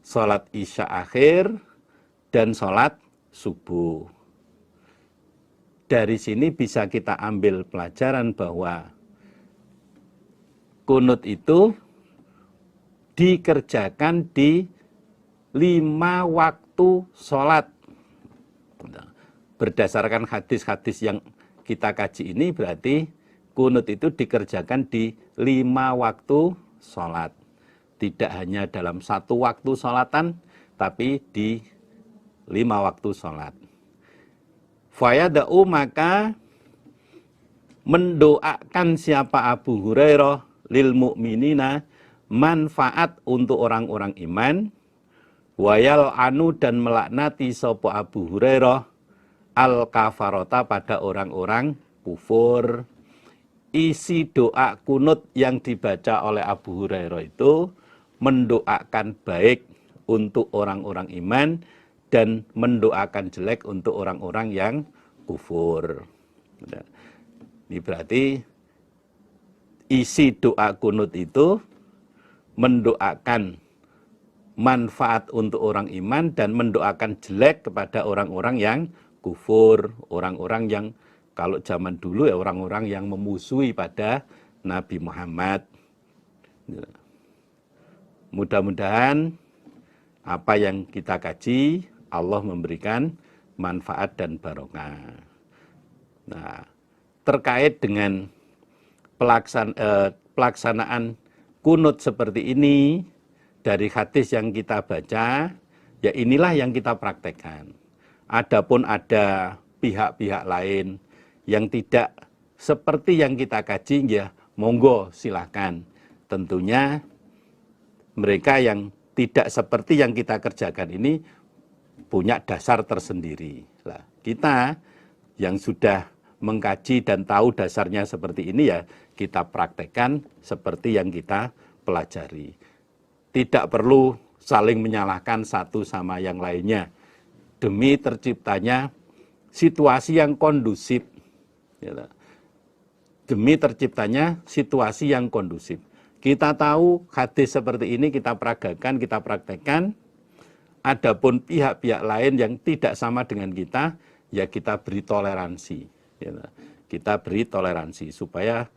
sholat isya akhir, dan sholat subuh. Dari sini bisa kita ambil pelajaran bahwa kunut itu dikerjakan di 5 waktu sholat. Berdasarkan hadis-hadis yang kita kaji ini berarti kunut itu dikerjakan di 5 waktu sholat. Tidak hanya dalam 1 waktu sholatan, tapi di 5 waktu sholat. Fayada'u maka mendoakan siapa Abu Hurairah lil mu'minina manfaat untuk orang-orang iman, wayal anu dan melaknati sopo Abu Hurairah al kafarota pada orang-orang kufur. Isi doa kunut yang dibaca oleh Abu Hurairah itu mendoakan baik untuk orang-orang iman dan mendoakan jelek untuk orang-orang yang kufur. Ini berarti isi doa kunut itu mendoakan manfaat untuk orang iman dan mendoakan jelek kepada orang-orang yang kufur, orang-orang yang kalau zaman dulu ya orang-orang yang memusuhi pada Nabi Muhammad. Mudah-mudahan apa yang kita kaji Allah memberikan manfaat dan barokah. Nah, terkait dengan pelaksanaan kunut seperti ini dari hadis yang kita baca, ya inilah yang kita praktekkan. Adapun ada pihak-pihak lain yang tidak seperti yang kita kaji, ya monggo silahkan. Tentunya mereka yang tidak seperti yang kita kerjakan ini punya dasar tersendiri. Nah, kita yang sudah mengkaji dan tahu dasarnya seperti ini ya kita praktekkan seperti yang kita pelajari. Tidak perlu saling menyalahkan satu sama yang lainnya. demi terciptanya situasi yang kondusif. Demi terciptanya situasi yang kondusif. Kita tahu hadis seperti ini kita peragakan, kita praktekkan. Adapun pihak-pihak lain yang tidak sama dengan kita, ya kita beri toleransi. Kita beri toleransi supaya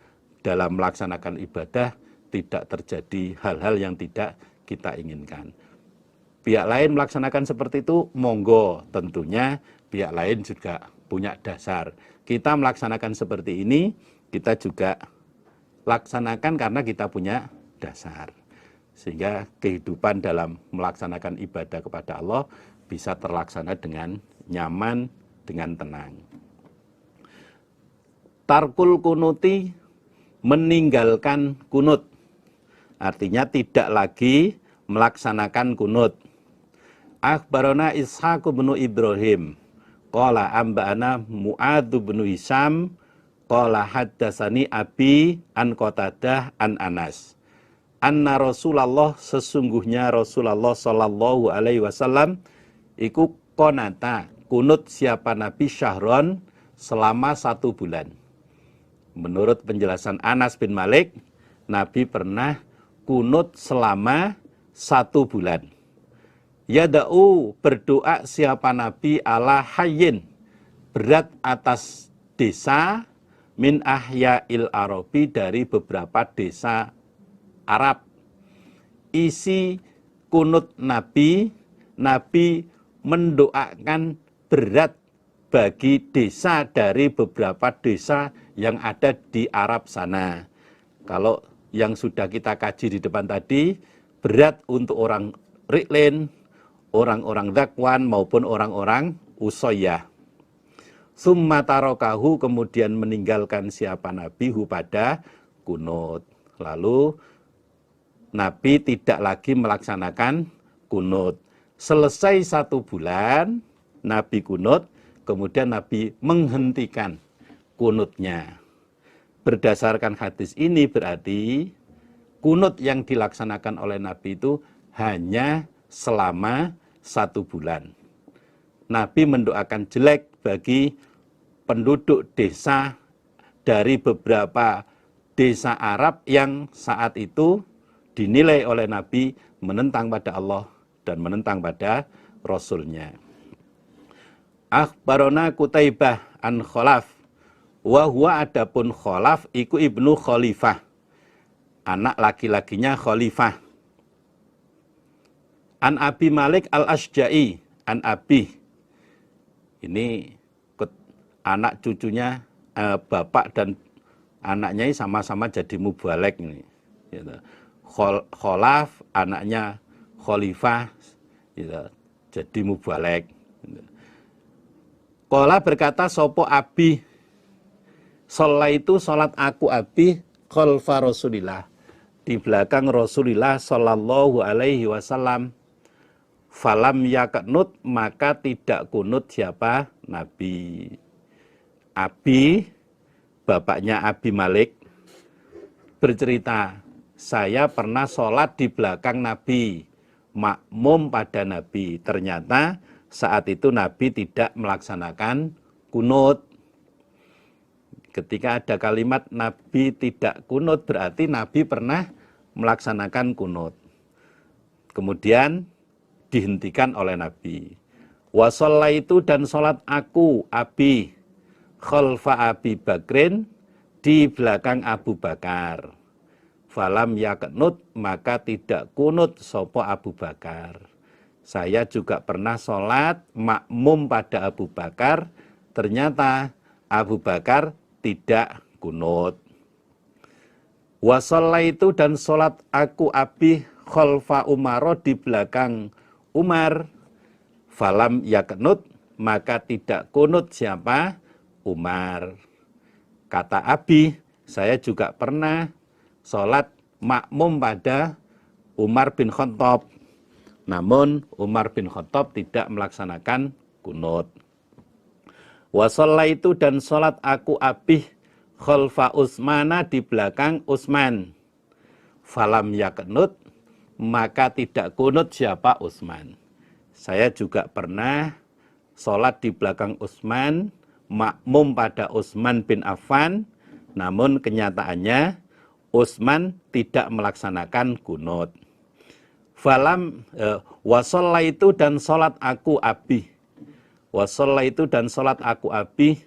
dalam melaksanakan ibadah tidak terjadi hal-hal yang tidak kita inginkan. Pihak lain melaksanakan seperti itu, monggo, tentunya pihak lain juga punya dasar. Kita melaksanakan seperti ini, kita juga laksanakan karena kita punya dasar. Sehingga kehidupan dalam melaksanakan ibadah kepada Allah bisa terlaksana dengan nyaman, dengan tenang. Tarkul kunuti, meninggalkan kunut. Artinya tidak lagi melaksanakan kunut. Akhbarana Ishaq bin Ibrahim qala amba'ana Mu'adz bin Hisam qala haddatsani abi an Qatadah an Anas anna Rasulullah, sesungguhnya Rasulullah sallallahu alaihi wasallam iku qonata kunut siapa Nabi syahron selama 1 bulan. Menurut penjelasan Anas bin Malik, Nabi pernah kunut selama 1 bulan. Yada'u, berdoa siapa Nabi ala hayyin, berat atas desa min ahya'il Arabi, dari beberapa desa Arab. Isi kunut Nabi, Nabi mendoakan berat bagi desa dari beberapa desa yang ada di Arab sana. Kalau yang sudah kita kaji di depan tadi, berat untuk orang Ri'lin, orang-orang Dzakwan maupun orang-orang Usayyah. Summa tarokahu, kemudian meninggalkan siapa Nabi hu pada kunut. Lalu Nabi tidak lagi melaksanakan kunut. Selesai 1 bulan Nabi kunut, kemudian Nabi menghentikan kunutnya. Berdasarkan hadis ini berarti kunut yang dilaksanakan oleh Nabi itu hanya selama 1 bulan. Nabi mendoakan jelek bagi penduduk desa dari beberapa desa Arab yang saat itu dinilai oleh Nabi menentang pada Allah dan menentang pada Rasulnya. Akhbarona Qutaibah an Khalaf, wa huwa adapun Khalaf iku ibnu Khalifah, anak laki-lakinya Khalifah. An Abi Malik al-Asja'i, an Abi, ini anak cucunya bapak dan anaknya sama-sama jadi mubalek ini. Khalaf, anaknya Khalifah, jadi mubalek. Qala berkata sopo Abi, sholat itu sholat aku Abi khalfa Rasulillah, di belakang Rasulullah sallallahu alaihi wasallam. Falam yaknut, maka tidak kunut siapa Nabi. Abi, bapaknya Abi Malik, bercerita, saya pernah sholat di belakang Nabi, makmum pada Nabi. Ternyata saat itu Nabi tidak melaksanakan kunut. Ketika ada kalimat Nabi tidak kunut, berarti Nabi pernah melaksanakan kunut. Kemudian dihentikan oleh Nabi. Wa shallaitu, dan sholat aku Abi khalfa Abi Bakrin, di belakang Abu Bakar. Falam yaknut, maka tidak kunut sopo Abu Bakar. Saya juga pernah sholat makmum pada Abu Bakar, ternyata Abu Bakar tidak kunut. Wa shallaitu, dan sholat aku Abi khalfa Umaro, di belakang Umar. Falam yaknut, maka tidak kunut siapa? Umar. Kata Abi, saya juga pernah sholat makmum pada Umar bin Khattab. Namun Umar bin Khattab tidak melaksanakan kunut. Wa shallaitu, dan sholat aku Abi khalfa Utsmana, di belakang Utsman. Falam yaknut, maka tidak kunut siapa? Utsman. Saya juga pernah sholat di belakang Utsman, makmum pada Utsman bin Affan, namun kenyataannya Utsman tidak melaksanakan kunut. Wasolla itu dan sholat aku abi. Wasolla itu dan sholat aku abi.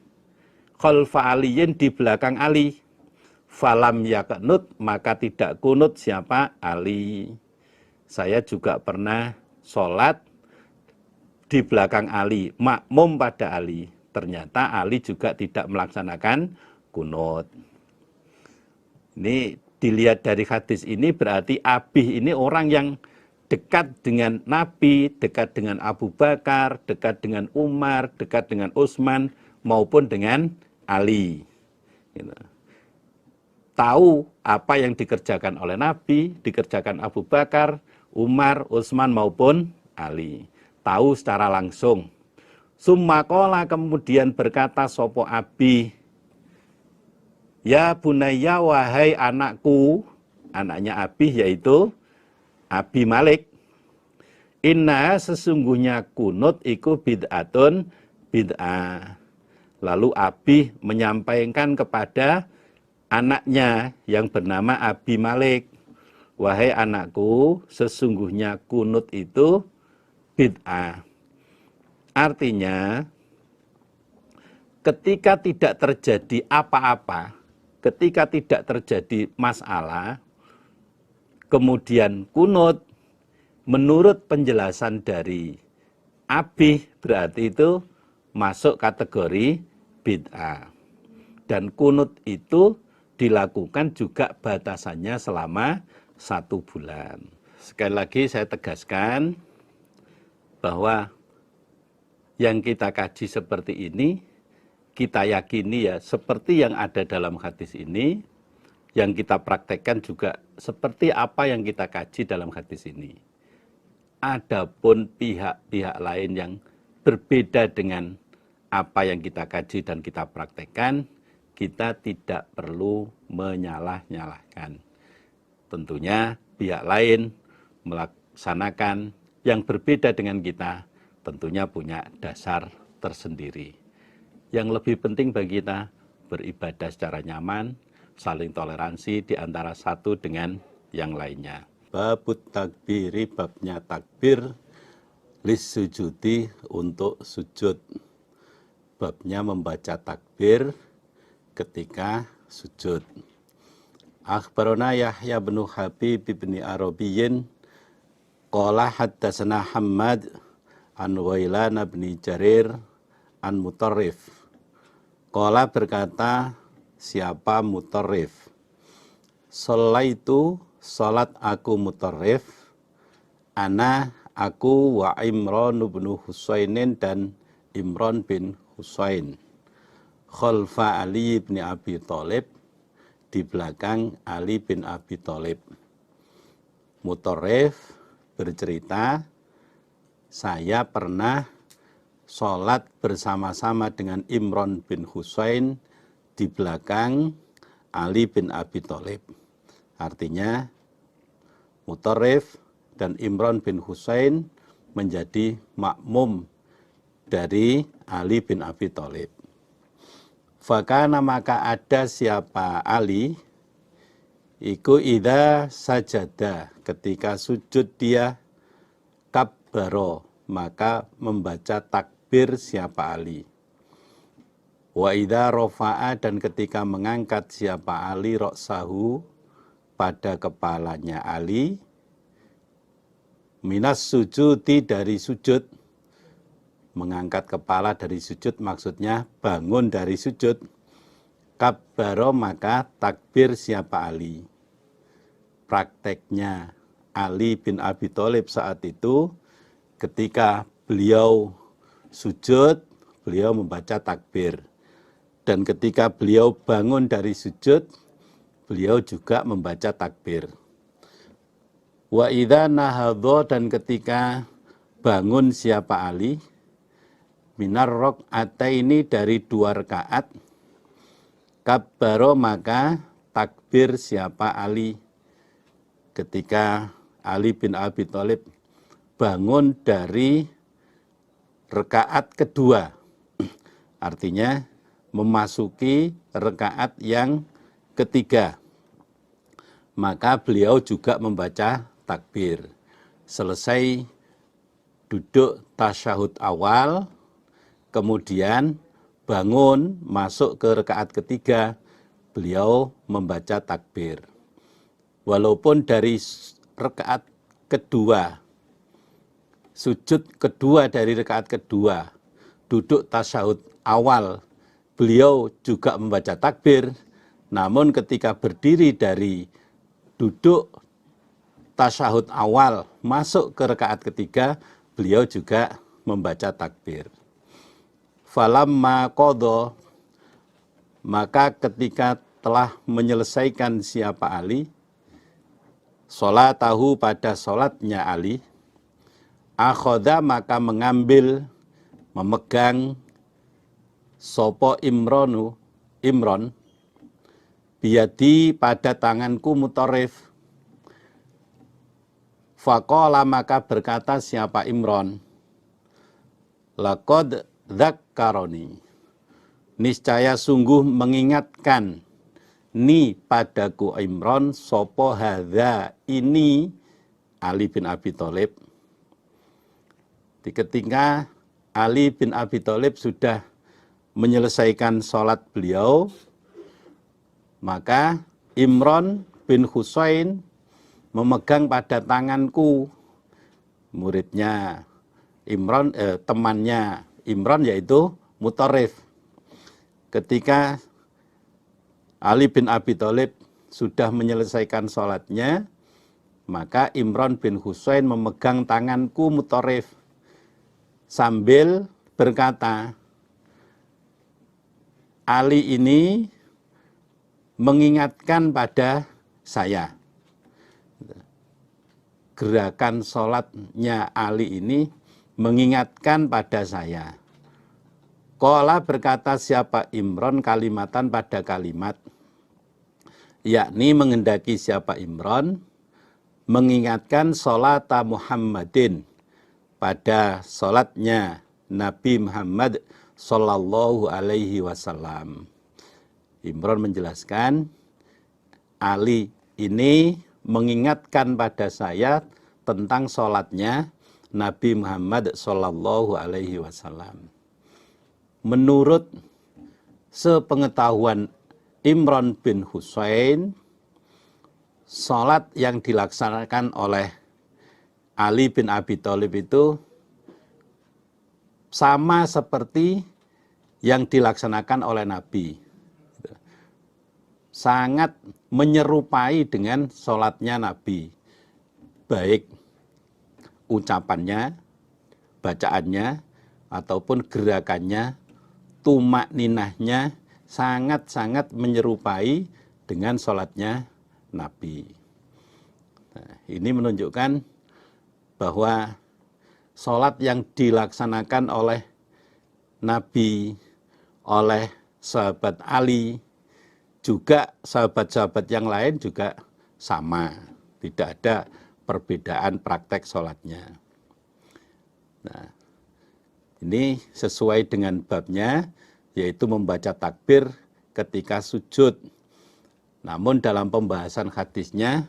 Khalfa aliyin di belakang Ali. Falam yaknut, maka tidak kunut siapa? Ali. Saya juga pernah sholat di belakang Ali, makmum pada Ali. Ternyata Ali juga tidak melaksanakan kunut. Ini dilihat dari hadis ini berarti Abih ini orang yang dekat dengan Nabi, dekat dengan Abu Bakar, dekat dengan Umar, dekat dengan Utsman, maupun dengan Ali. Gitu. Tahu apa yang dikerjakan oleh Nabi, dikerjakan Abu Bakar, Umar, Utsman maupun Ali. Tahu secara langsung. Summakola kemudian berkata sopo Abi, ya bunayya wahai anakku, anaknya Abi yaitu Abi Malik. Inna sesungguhnya kunut iku bid'atun bid'ah. Lalu Abi menyampaikan kepada anaknya yang bernama Abi Malik, wahai anakku, sesungguhnya kunut itu bid'ah. Artinya, ketika tidak terjadi apa-apa, ketika tidak terjadi masalah, kemudian kunut, menurut penjelasan dari Abi, berarti itu masuk kategori bid'ah. Dan kunut itu dilakukan juga batasannya selama 1 bulan. Sekali lagi saya tegaskan bahwa yang kita kaji seperti ini, kita yakini ya seperti yang ada dalam hadis ini, yang kita praktekkan juga seperti apa yang kita kaji dalam hadis ini. Adapun pihak-pihak lain yang berbeda dengan apa yang kita kaji dan kita praktekkan, kita tidak perlu menyalah-nyalahkan. Tentunya pihak lain melaksanakan yang berbeda dengan kita, tentunya punya dasar tersendiri. Yang lebih penting bagi kita, beribadah secara nyaman, saling toleransi di antara satu dengan yang lainnya. Babut takbiri, babnya takbir, lis sujudi untuk sujud. Babnya membaca takbir ketika sujud. Akhbarona Yahya bin Habib bin Arabiyin qala haddatsana Hammad an Wailan bin Jarir an Mutarrif. Qala berkata siapa Mutarrif? Sholaitu salat aku Mutarrif, ana aku wa Imran bin Husainin dan Imran bin Husain. Khalfa Ali bin Abi Thalib, di belakang Ali bin Abi Thalib. Mutarrif bercerita, saya pernah sholat bersama-sama dengan Imran bin Husain di belakang Ali bin Abi Thalib. Artinya Mutarrif dan Imran bin Husain menjadi makmum dari Ali bin Abi Thalib. Fakana maka ada siapa Ali, iku idza sajada, ketika sujud dia kabbaro, maka membaca takbir siapa Ali. Wa idza rafa'a, dan ketika mengangkat siapa Ali ra'sahu, pada kepalanya Ali, minas sujudi, dari sujud. Mengangkat kepala dari sujud maksudnya bangun dari sujud. Kabbaro, maka takbir siapa Ali. Prakteknya Ali bin Abi Thalib saat itu, ketika beliau sujud, beliau membaca takbir. Dan ketika beliau bangun dari sujud, beliau juga membaca takbir. Wa idza nahadha, dan ketika bangun siapa Ali, minar rakaataini, dari 2 rakaat, kabbaro, maka takbir siapa Ali. Ketika Ali bin Abi Thalib bangun dari rakaat kedua. Artinya memasuki rakaat yang ketiga. Maka beliau juga membaca takbir. Selesai duduk tasyahud awal, kemudian bangun masuk ke rakaat ketiga, beliau membaca takbir. Walaupun dari rakaat kedua, sujud kedua dari rakaat kedua, duduk tasyahud awal, beliau juga membaca takbir, namun ketika berdiri dari duduk tasyahud awal masuk ke rakaat ketiga, beliau juga membaca takbir. Falamma qadha, maka ketika telah menyelesaikan siapa Ali, sholatahu pada sholatnya Ali, akhadha maka mengambil, memegang, sopo Imron, biyadi pada tanganku mutarif. Faqala maka berkata siapa Imron, laqad dzakkaroni, niscaya sungguh mengingatkan ni padaku Imron sopo hadza ini Ali bin Abi Thalib. Ketika Ali bin Abi Thalib sudah menyelesaikan sholat beliau, maka Imron bin Husain memegang pada tanganku, muridnya Imron, temannya Imron yaitu Mutarif. Ketika Ali bin Abi Thalib sudah menyelesaikan sholatnya, maka Imron bin Husain memegang tanganku Mutarif sambil berkata, Ali ini mengingatkan pada saya. Gerakan sholatnya Ali ini mengingatkan pada saya. Qala berkata siapa Imron kalimatan pada kalimat, yakni mengendaki siapa Imron mengingatkan sholata Muhammadin pada sholatnya Nabi Muhammad Sallallahu Alaihi Wasallam. Imron menjelaskan, Ali ini mengingatkan pada saya tentang sholatnya Nabi Muhammad Sallallahu Alaihi Wasallam. Menurut sepengetahuan Imron bin Husain, sholat yang dilaksanakan oleh Ali bin Abi Thalib itu sama seperti yang dilaksanakan oleh Nabi. Sangat menyerupai dengan sholatnya Nabi. Baik ucapannya, bacaannya, ataupun gerakannya, tumak ninahnya, sangat-sangat menyerupai dengan sholatnya Nabi. Nah, ini menunjukkan bahwa sholat yang dilaksanakan oleh Nabi, oleh sahabat Ali, juga sahabat-sahabat yang lain juga sama. Tidak ada perbedaan praktek sholatnya. Nah, ini sesuai dengan babnya, yaitu membaca takbir ketika sujud. Namun dalam pembahasan hadisnya,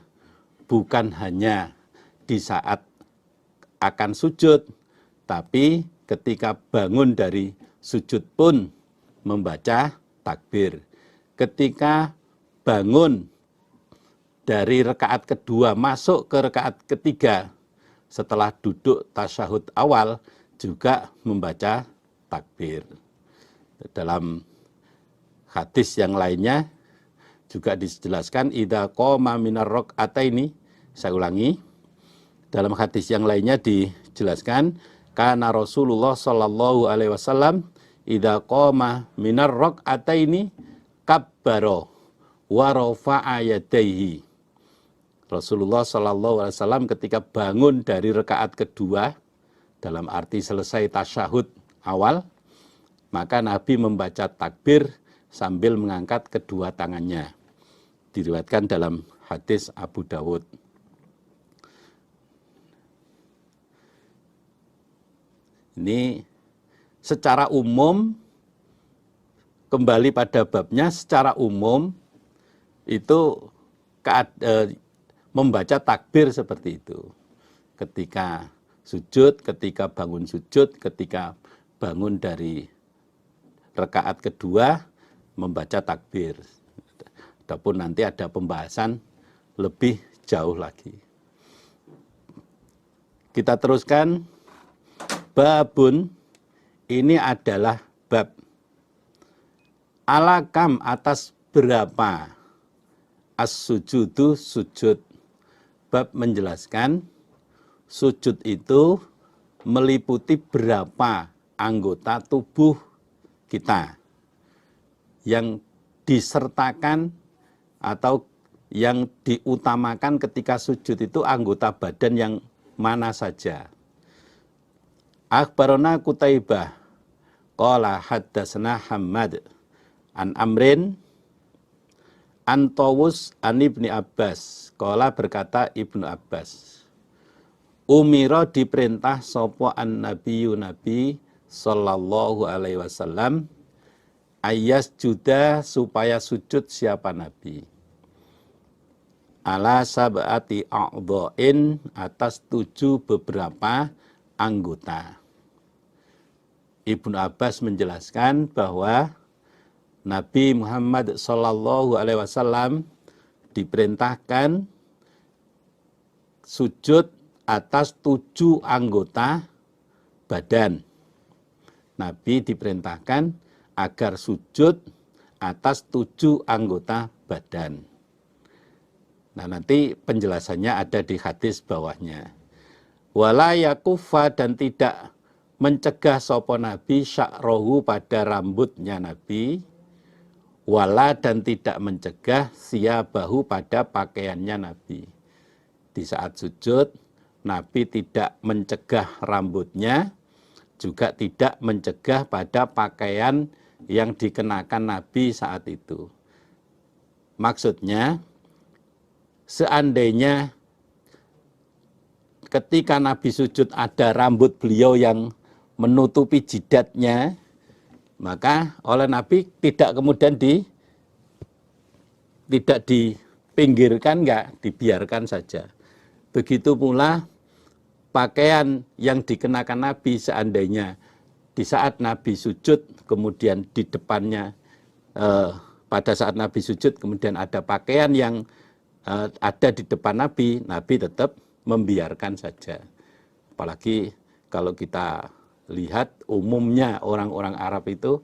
bukan hanya di saat akan sujud, tapi ketika bangun dari sujud pun membaca takbir. Ketika bangun dari rakaat kedua masuk ke rakaat ketiga, setelah duduk tasyahud awal juga membaca takbir. Dalam hadis yang lainnya juga dijelaskan, idza qoma minar rak'ataini, saya ulangi, dalam hadis yang lainnya dijelaskan, kana Rasulullah sallallahu alaihi wasallam idza qoma minar rak'ataini kabbaro wa rafa'a yadayhi. Rasulullah sallallahu alaihi wasallam ketika bangun dari rakaat kedua, dalam arti selesai tasyahud awal, maka Nabi membaca takbir sambil mengangkat kedua tangannya. Diriwayatkan dalam hadis Abu Dawud. Ini secara umum, kembali pada babnya, secara umum itu membaca takbir seperti itu. Ketika sujud, ketika bangun sujud, ketika bangun dari rakaat kedua, membaca takbir. Adapun nanti ada pembahasan lebih jauh lagi. Kita teruskan, babun, ini adalah bab. Alakam, atas berapa as-sujudu, sujud. Bab menjelaskan sujud itu meliputi berapa anggota tubuh kita yang disertakan atau yang diutamakan ketika sujud itu anggota badan yang mana saja. Akhbarona Qutaibah qala haddatsana Hammad an Amrin an Tawus an Ibni Abbas, qala berkata Ibnu Abbas, umira diperintah sapa an nabiyyu nabi sallallahu alaihi wasallam ayas juda, supaya sujud siapa nabi, ala sab'ati a'dha'in, atas 7 beberapa anggota. Ibnu Abbas menjelaskan bahwa Nabi Muhammad sallallahu alaihi wasallam diperintahkan sujud atas 7 anggota badan. Nabi diperintahkan agar sujud atas 7 anggota badan. Nah, nanti penjelasannya ada di hadis bawahnya. Wala yakufa, dan tidak mencegah sapa Nabi sya'rohu, pada rambutnya Nabi, wala, dan tidak mencegah siyabahu, pada pakaiannya Nabi. Di saat sujud, Nabi tidak mencegah rambutnya, juga tidak mencegah pada pakaian yang dikenakan Nabi saat itu. Maksudnya, seandainya ketika Nabi sujud ada rambut beliau yang menutupi jidatnya, maka oleh Nabi tidak kemudian tidak dipinggirkan, enggak, dibiarkan saja. Begitu pula pakaian yang dikenakan Nabi, seandainya di saat Nabi sujud, kemudian di depannya, pada saat Nabi sujud, kemudian ada pakaian yang ada di depan Nabi, Nabi tetap membiarkan saja. Apalagi kalau kita lihat umumnya orang-orang Arab itu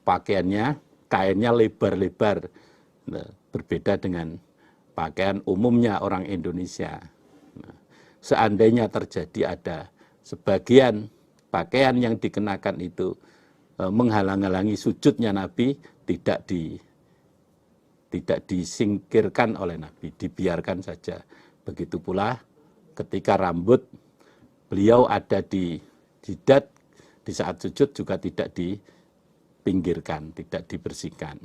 pakaiannya, kainnya lebar-lebar, nah, berbeda dengan pakaian umumnya orang Indonesia. Nah, seandainya terjadi ada sebagian pakaian yang dikenakan itu menghalang-halangi sujudnya Nabi, tidak disingkirkan oleh Nabi, dibiarkan saja. Begitu pula ketika rambut beliau ada di jidat, di saat sujud juga tidak dipinggirkan, tidak dibersihkan.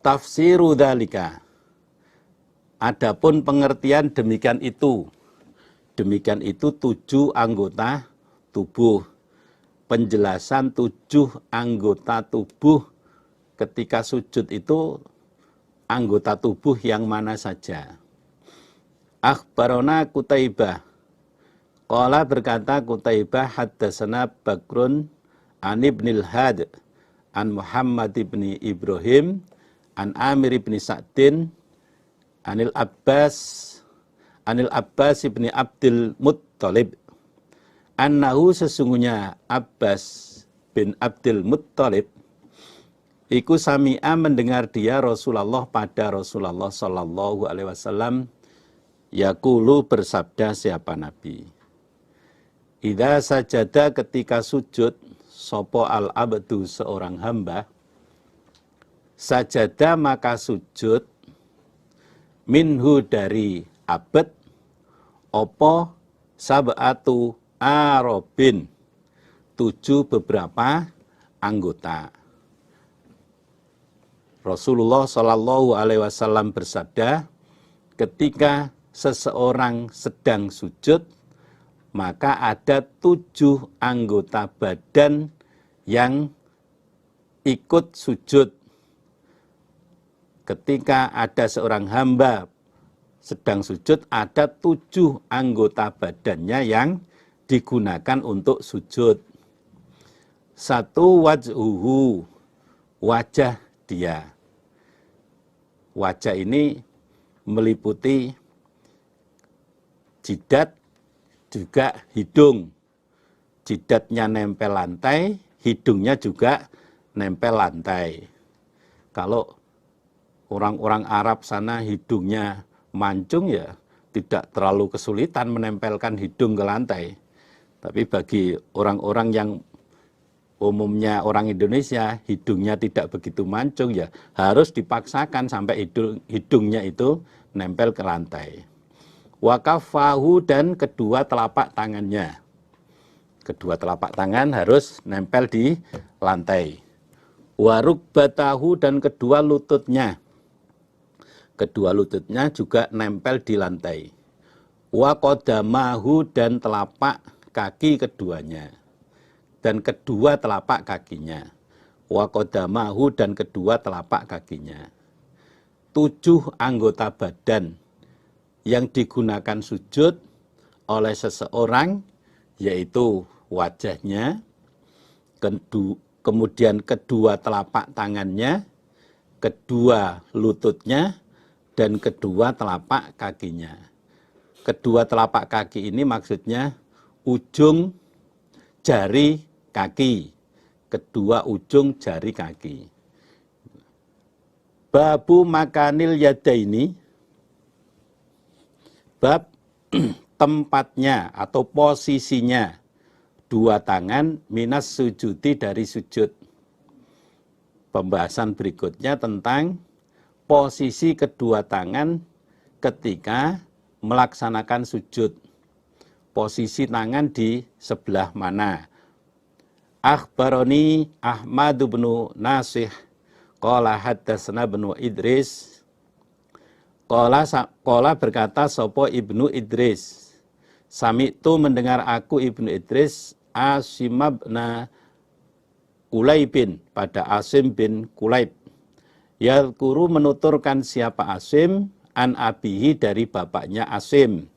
Tafsiru dzalika, adapun pengertian demikian itu 7 anggota tubuh. Penjelasan 7 anggota tubuh ketika sujud itu anggota tubuh yang mana saja. Akhbarona Qutaibah, qala berkata Qutaibah, haddatsana Bakrun an Ibnil Had an Muhammad ibni Ibrahim an Amir ibni Sa'din anil Abbas ibni Abdul Muttalib annahu, sesungguhnya Abbas bin Abdul Muttalib iku sami'a, mendengar dia Rasulullah, pada Rasulullah sallallahu alaihi wasallam, yaqulu, bersabda siapa Nabi, idza sajada, ketika sujud, sopo al-abdu, seorang hamba, sajada, maka sujud, minhu, dari abad, opo sab'atu arobin, 7 beberapa anggota. Rasulullah Shallallahu Alaihi Wasallam bersabda, ketika seseorang sedang sujud, maka ada 7 anggota badan yang ikut sujud. Ketika ada seorang hamba sedang sujud, ada 7 anggota badannya yang digunakan untuk sujud. 1 wajhuhu, wajah dia. Wajah ini meliputi jidat, juga hidung. Jidatnya nempel lantai, hidungnya juga nempel lantai. Kalau orang-orang Arab sana hidungnya mancung, ya tidak terlalu kesulitan menempelkan hidung ke lantai. Tapi bagi orang-orang yang umumnya orang Indonesia, hidungnya tidak begitu mancung, ya harus dipaksakan sampai hidungnya itu nempel ke lantai. Wakafahu, dan kedua telapak tangannya. Kedua telapak tangan harus nempel di lantai. Warukbatahu, dan kedua lututnya. Kedua lututnya juga nempel di lantai. Wakodamahu, dan telapak kaki keduanya. Dan kedua telapak kakinya. Wakodamahu, dan kedua telapak kakinya. 7 anggota badan yang digunakan sujud oleh seseorang, yaitu wajahnya, kemudian kedua telapak tangannya, kedua lututnya, dan kedua telapak kakinya. Kedua telapak kaki ini maksudnya ujung jari kaki, kedua ujung jari kaki. Babu makanil yadaini, bab tempatnya atau posisinya dua tangan minas sujudi, dari sujud. Pembahasan berikutnya tentang posisi kedua tangan ketika melaksanakan sujud. Posisi tangan di sebelah mana. Akhbaroni Ahmad bin Nasih qala haddatsana bin Idris. Qala berkata sopo Ibnu Idris, sami itu mendengar aku Ibnu Idris Asim bin Kulaibin, pada Asim bin Kulaib. Yadhkuru, menuturkan siapa Asim, an abihi, dari bapaknya Asim,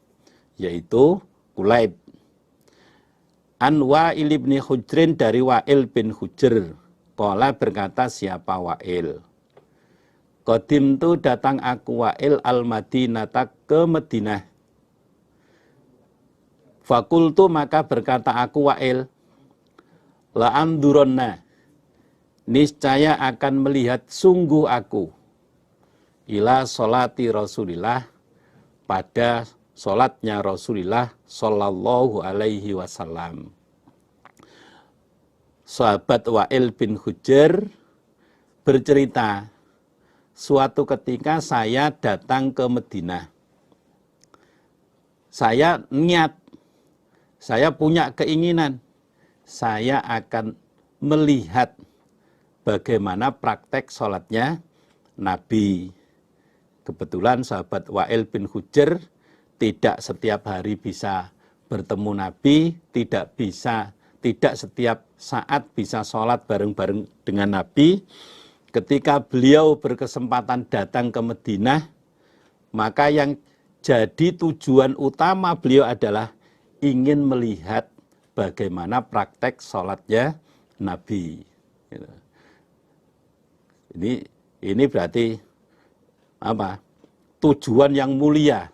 yaitu Kulaib. An Wa'il bin Hujrin, dari Wa'il bin Hujr. Qala berkata siapa Wa'il, Qadim tu datang aku Wa'il al-Madinata, ke Madinah. Fakultu, maka berkata aku Wa'il, la'anduronna, niscaya akan melihat sungguh aku, ila sholati Rasulillah, pada sholatnya Rasulullah sallallahu alaihi wasallam. Sahabat Wa'il bin Hujr bercerita, suatu ketika saya datang ke Madinah. Saya niat, saya punya keinginan, saya akan melihat bagaimana praktek sholatnya Nabi. Kebetulan sahabat Wa'il bin Hujr tidak setiap hari bisa bertemu Nabi, tidak setiap saat bisa sholat bareng-bareng dengan Nabi. Ketika beliau berkesempatan datang ke Madinah, maka yang jadi tujuan utama beliau adalah ingin melihat bagaimana praktek sholatnya Nabi. Ini berarti apa? Tujuan yang mulia,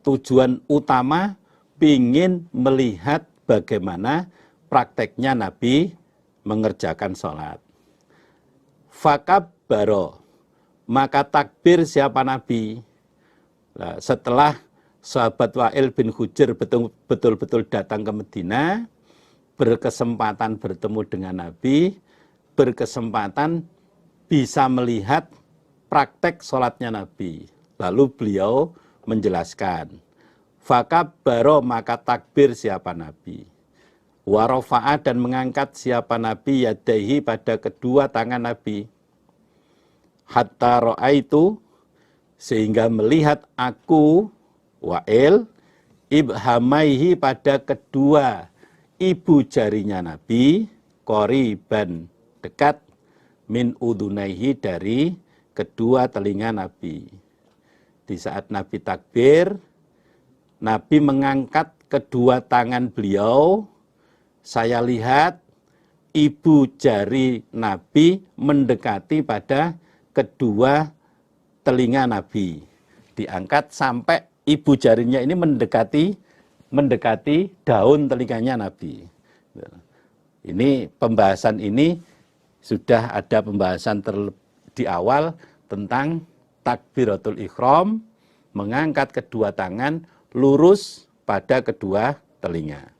tujuan utama ingin melihat bagaimana prakteknya Nabi mengerjakan sholat. Fakabbaro, maka takbir siapa Nabi. Nah, setelah sahabat Wa'il bin Hujr betul-betul datang ke Madinah, berkesempatan bertemu dengan Nabi, berkesempatan bisa melihat praktek sholatnya Nabi. Lalu beliau menjelaskan, fakabbaro, maka takbir siapa Nabi. Warofa'a, dan mengangkat siapa Nabi yadaihi, pada kedua tangan Nabi. Hatta ro'aitu, sehingga melihat aku Wa'il ibhamaihi pada kedua ibu jarinya Nabi, qoriban dekat, min udunaihi dari kedua telinga Nabi. Di saat Nabi takbir, Nabi mengangkat kedua tangan beliau, saya lihat ibu jari Nabi mendekati pada kedua telinga Nabi. Diangkat sampai ibu jarinya ini mendekati daun telinganya Nabi. Ini pembahasan ini sudah ada pembahasan di awal tentang takbiratul ihram, mengangkat kedua tangan lurus pada kedua telinga.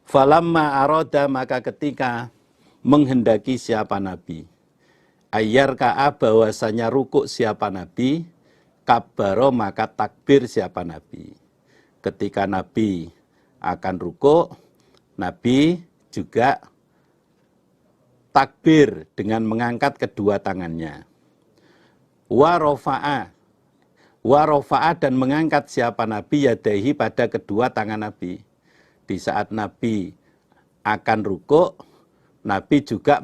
Falamma aroda, maka ketika menghendaki siapa Nabi, ayyar ka'a, bahwasanya rukuk siapa Nabi, kabbaro, maka takbir siapa Nabi. Ketika Nabi akan rukuk, Nabi juga takbir dengan mengangkat kedua tangannya. Wa rofa'a, dan mengangkat siapa Nabi yadaihi pada kedua tangan Nabi. Di saat Nabi akan rukuk, Nabi juga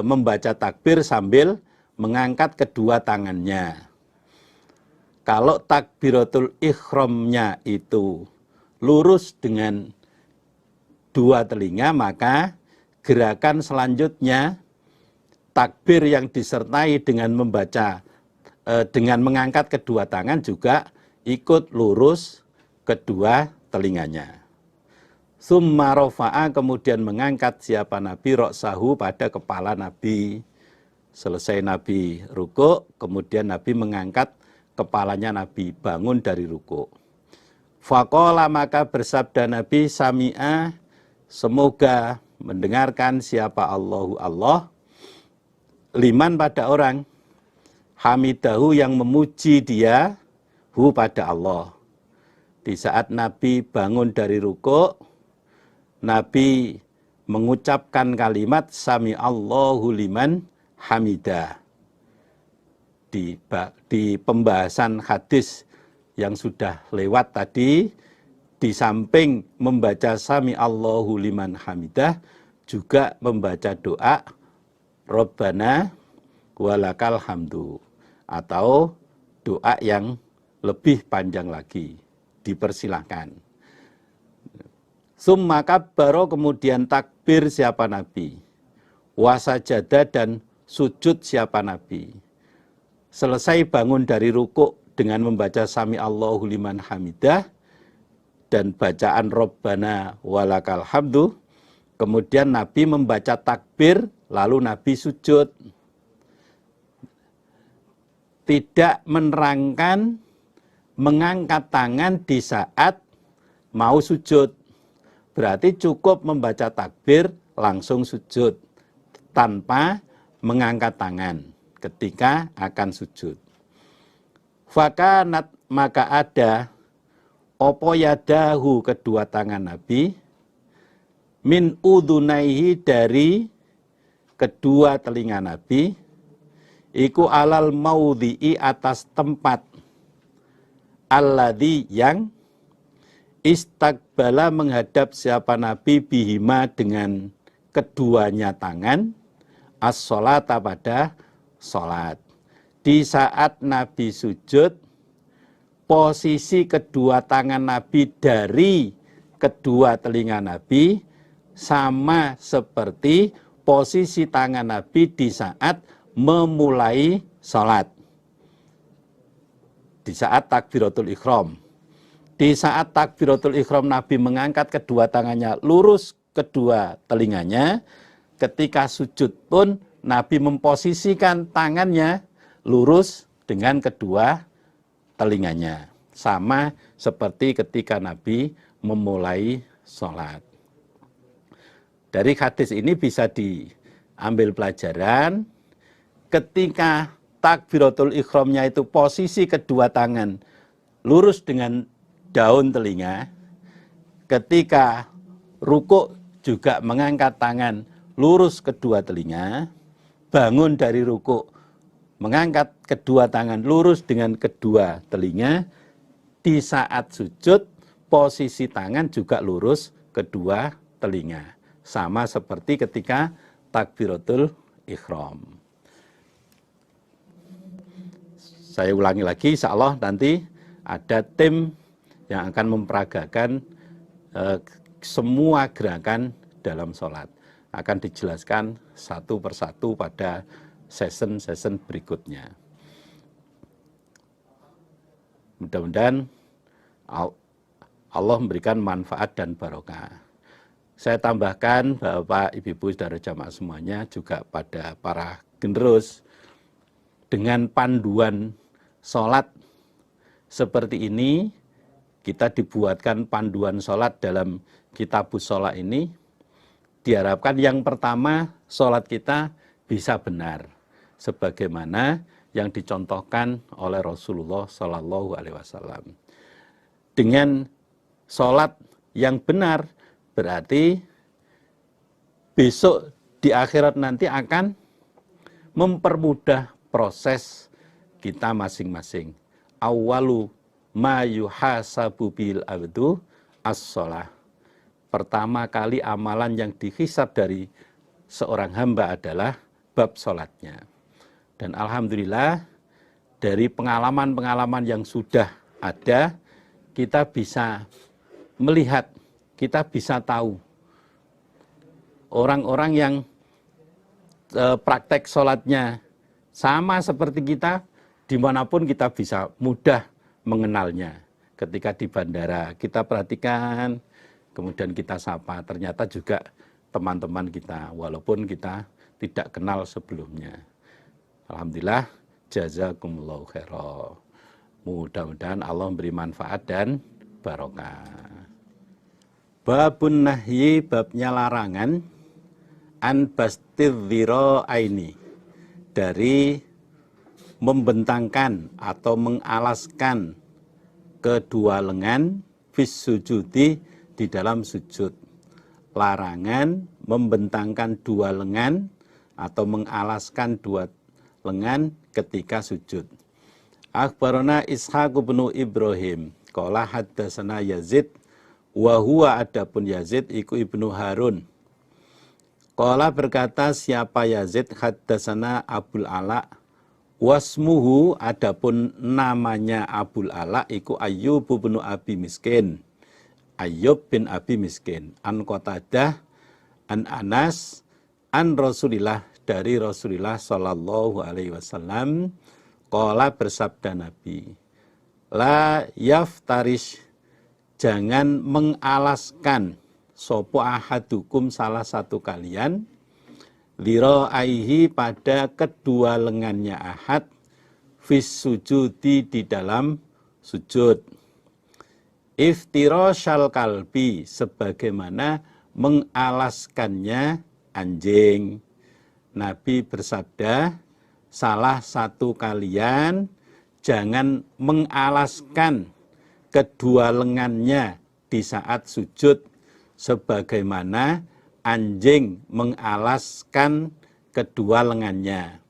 membaca takbir sambil mengangkat kedua tangannya. Kalau takbiratul ihramnya itu lurus dengan dua telinga, maka gerakan selanjutnya takbir yang disertai dengan dengan mengangkat kedua tangan juga ikut lurus kedua telinganya. Summa rofa'a, kemudian mengangkat siapa Nabi roksahu pada kepala Nabi. Selesai Nabi rukuk, kemudian Nabi mengangkat kepalanya Nabi, bangun dari rukuk. Faqala, maka bersabda Nabi, sami'a, semoga mendengarkan siapa Allahu Allah, liman pada orang, hamidahu yang memuji dia, hu pada Allah. Di saat Nabi bangun dari rukuk, Nabi mengucapkan kalimat sami Allahu liman hamidah. Di pembahasan hadis yang sudah lewat tadi, di samping membaca sami Allahu liman hamidah, juga membaca doa Rabbana walakal hamdu, atau doa yang lebih panjang lagi, dipersilahkan. Summa kabbaro, kemudian takbir siapa Nabi, wasajada, dan sujud siapa Nabi. Selesai bangun dari rukuk dengan membaca sami Allahu liman hamidah dan bacaan Rabbana walakal hamdu, kemudian Nabi membaca takbir, lalu Nabi sujud. Tidak menerangkan mengangkat tangan di saat mau sujud. Berarti cukup membaca takbir langsung sujud tanpa mengangkat tangan ketika akan sujud. Fakanat, maka ada opo yadahu, kedua tangan Nabi, min udunaihi, dari kedua telinga Nabi, iku alal maudhi'i, atas tempat, alladhi, yang istaqbala, menghadap siapa Nabi, bihima, dengan keduanya tangan, as-sholata, pada sholat. Di saat Nabi sujud, posisi kedua tangan Nabi dari kedua telinga Nabi sama seperti posisi tangan Nabi di saat memulai sholat. Di saat takbiratul ihram. Di saat takbiratul ihram Nabi mengangkat kedua tangannya lurus kedua telinganya. Ketika sujud pun Nabi memposisikan tangannya lurus dengan kedua telinganya. Sama seperti ketika Nabi memulai sholat. Dari hadis ini bisa diambil pelajaran, ketika takbiratul ihramnya itu posisi kedua tangan lurus dengan daun telinga, ketika rukuk juga mengangkat tangan lurus kedua telinga, bangun dari rukuk mengangkat kedua tangan lurus dengan kedua telinga. di saat sujud posisi tangan juga lurus kedua telinga. Sama seperti ketika takbiratul ihram. Saya ulangi lagi, insya Allah nanti ada tim yang akan memperagakan semua gerakan dalam sholat. Akan dijelaskan satu persatu pada session-session berikutnya. Mudah-mudahan Allah memberikan manfaat dan barokah. Saya tambahkan Bapak, Ibu, Saudara jamaah semuanya juga pada para generus dengan panduan sholat seperti ini, kita dibuatkan panduan sholat dalam Kitabus Sholat ini, diharapkan yang pertama sholat kita bisa benar, sebagaimana yang dicontohkan oleh Rasulullah Shallallahu Alaihi Wasallam. Dengan sholat yang benar, berarti besok di akhirat nanti akan mempermudah proses kita masing-masing. Awwalu ma yuhasabu bil abdu as-shalah. Pertama kali amalan yang dihisab dari seorang hamba adalah bab sholatnya. Dan alhamdulillah dari pengalaman-pengalaman yang sudah ada, kita bisa melihat, kita bisa tahu orang-orang yang praktek sholatnya sama seperti kita, dimanapun kita bisa mudah mengenalnya. Ketika di bandara kita perhatikan, kemudian kita sapa, ternyata juga teman-teman kita, walaupun kita tidak kenal sebelumnya. Alhamdulillah, jazakumullahu khairan. Mudah-mudahan Allah memberi manfaat dan barokah. Babun nahyi, babnya larangan, an bastidhiro aini, dari membentangkan atau mengalaskan kedua lengan fis sujudi, di dalam sujud. Larangan membentangkan dua lengan atau mengalaskan dua lengan ketika sujud. Akhbarana Ishaq bin Ibrahim qala haddatsana Yazid wa huwa adapun Yazid iku Ibnu Harun. Qala berkata siapa Yazid, haddatsana Abul Ala wasmuhu, adapun namanya Abul Ala iku Ayyub bin Abi Miskin. Ayyub bin Abi Miskin an Qatadah an Anas an Rasulillah, dari Rasulullah sallallahu alaihi wasallam. Qala bersabda Nabi, la yaftarish, jangan mengalaskan sopo ahadukum, salah satu kalian, liro'aihi, pada kedua lengannya ahad, fis sujudi, di dalam sujud. Iftirashal kalbi, sebagaimana mengalaskannya anjing. Nabi bersabda, salah satu kalian jangan mengalaskan kedua lengannya di saat sujud sebagaimana anjing mengalaskan kedua lengannya.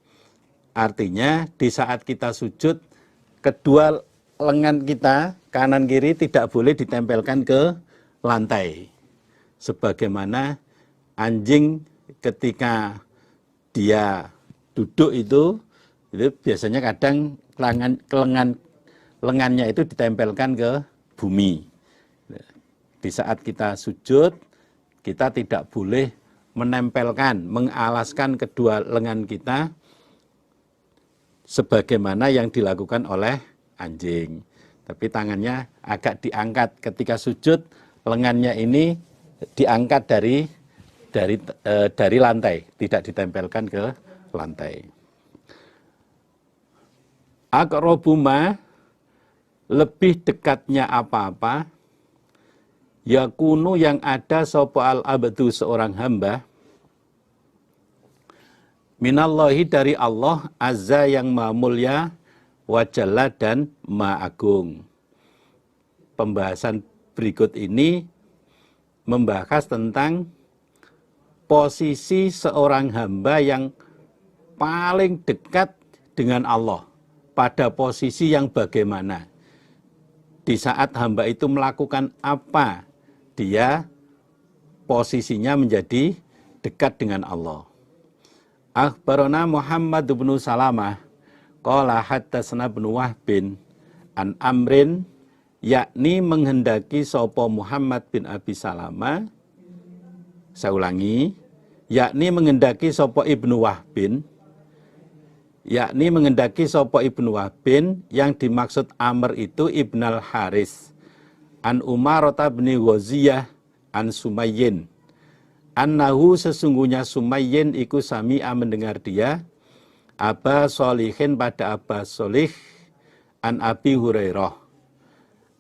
Artinya di saat kita sujud, kedua lengan kita kanan kiri tidak boleh ditempelkan ke lantai. Sebagaimana anjing ketika dia duduk itu biasanya kadang lengannya itu ditempelkan ke bumi. Di saat kita sujud, kita tidak boleh menempelkan, mengalaskan kedua lengan kita sebagaimana yang dilakukan oleh anjing. Tapi tangannya agak diangkat ketika sujud, lengannya ini diangkat dari lantai, tidak ditempelkan ke lantai. Aqrabuma, lebih dekatnya apa-apa, yakunu, yang ada sopo al-abdu, seorang hamba, minallahi, dari Allah, azza, yang maha mulia, wa jalla, dan maha agung. Pembahasan berikut ini membahas tentang posisi seorang hamba yang paling dekat dengan Allah, pada posisi yang bagaimana. di saat hamba itu melakukan apa, dia posisinya menjadi dekat dengan Allah. Akhbarana Muhammad bin Salamah qala haddatsana bin Wahbin an Amrin, yakni menghendaki sapa Muhammad bin Abi Salamah, saya ulangi, yakni menghendaki sapa Ibnu Wahbin, yakni menghendaki sapa Ibnu Wahbin, yang dimaksud Amr itu Ibnal Haris, an Umarata bin Ghaziyah an Sumayyin, annahu sesungguhnya Sumayyin iku sami'a mendengar dia, Aba Sholihin pada Aba Sholih, an Abi Hurairah,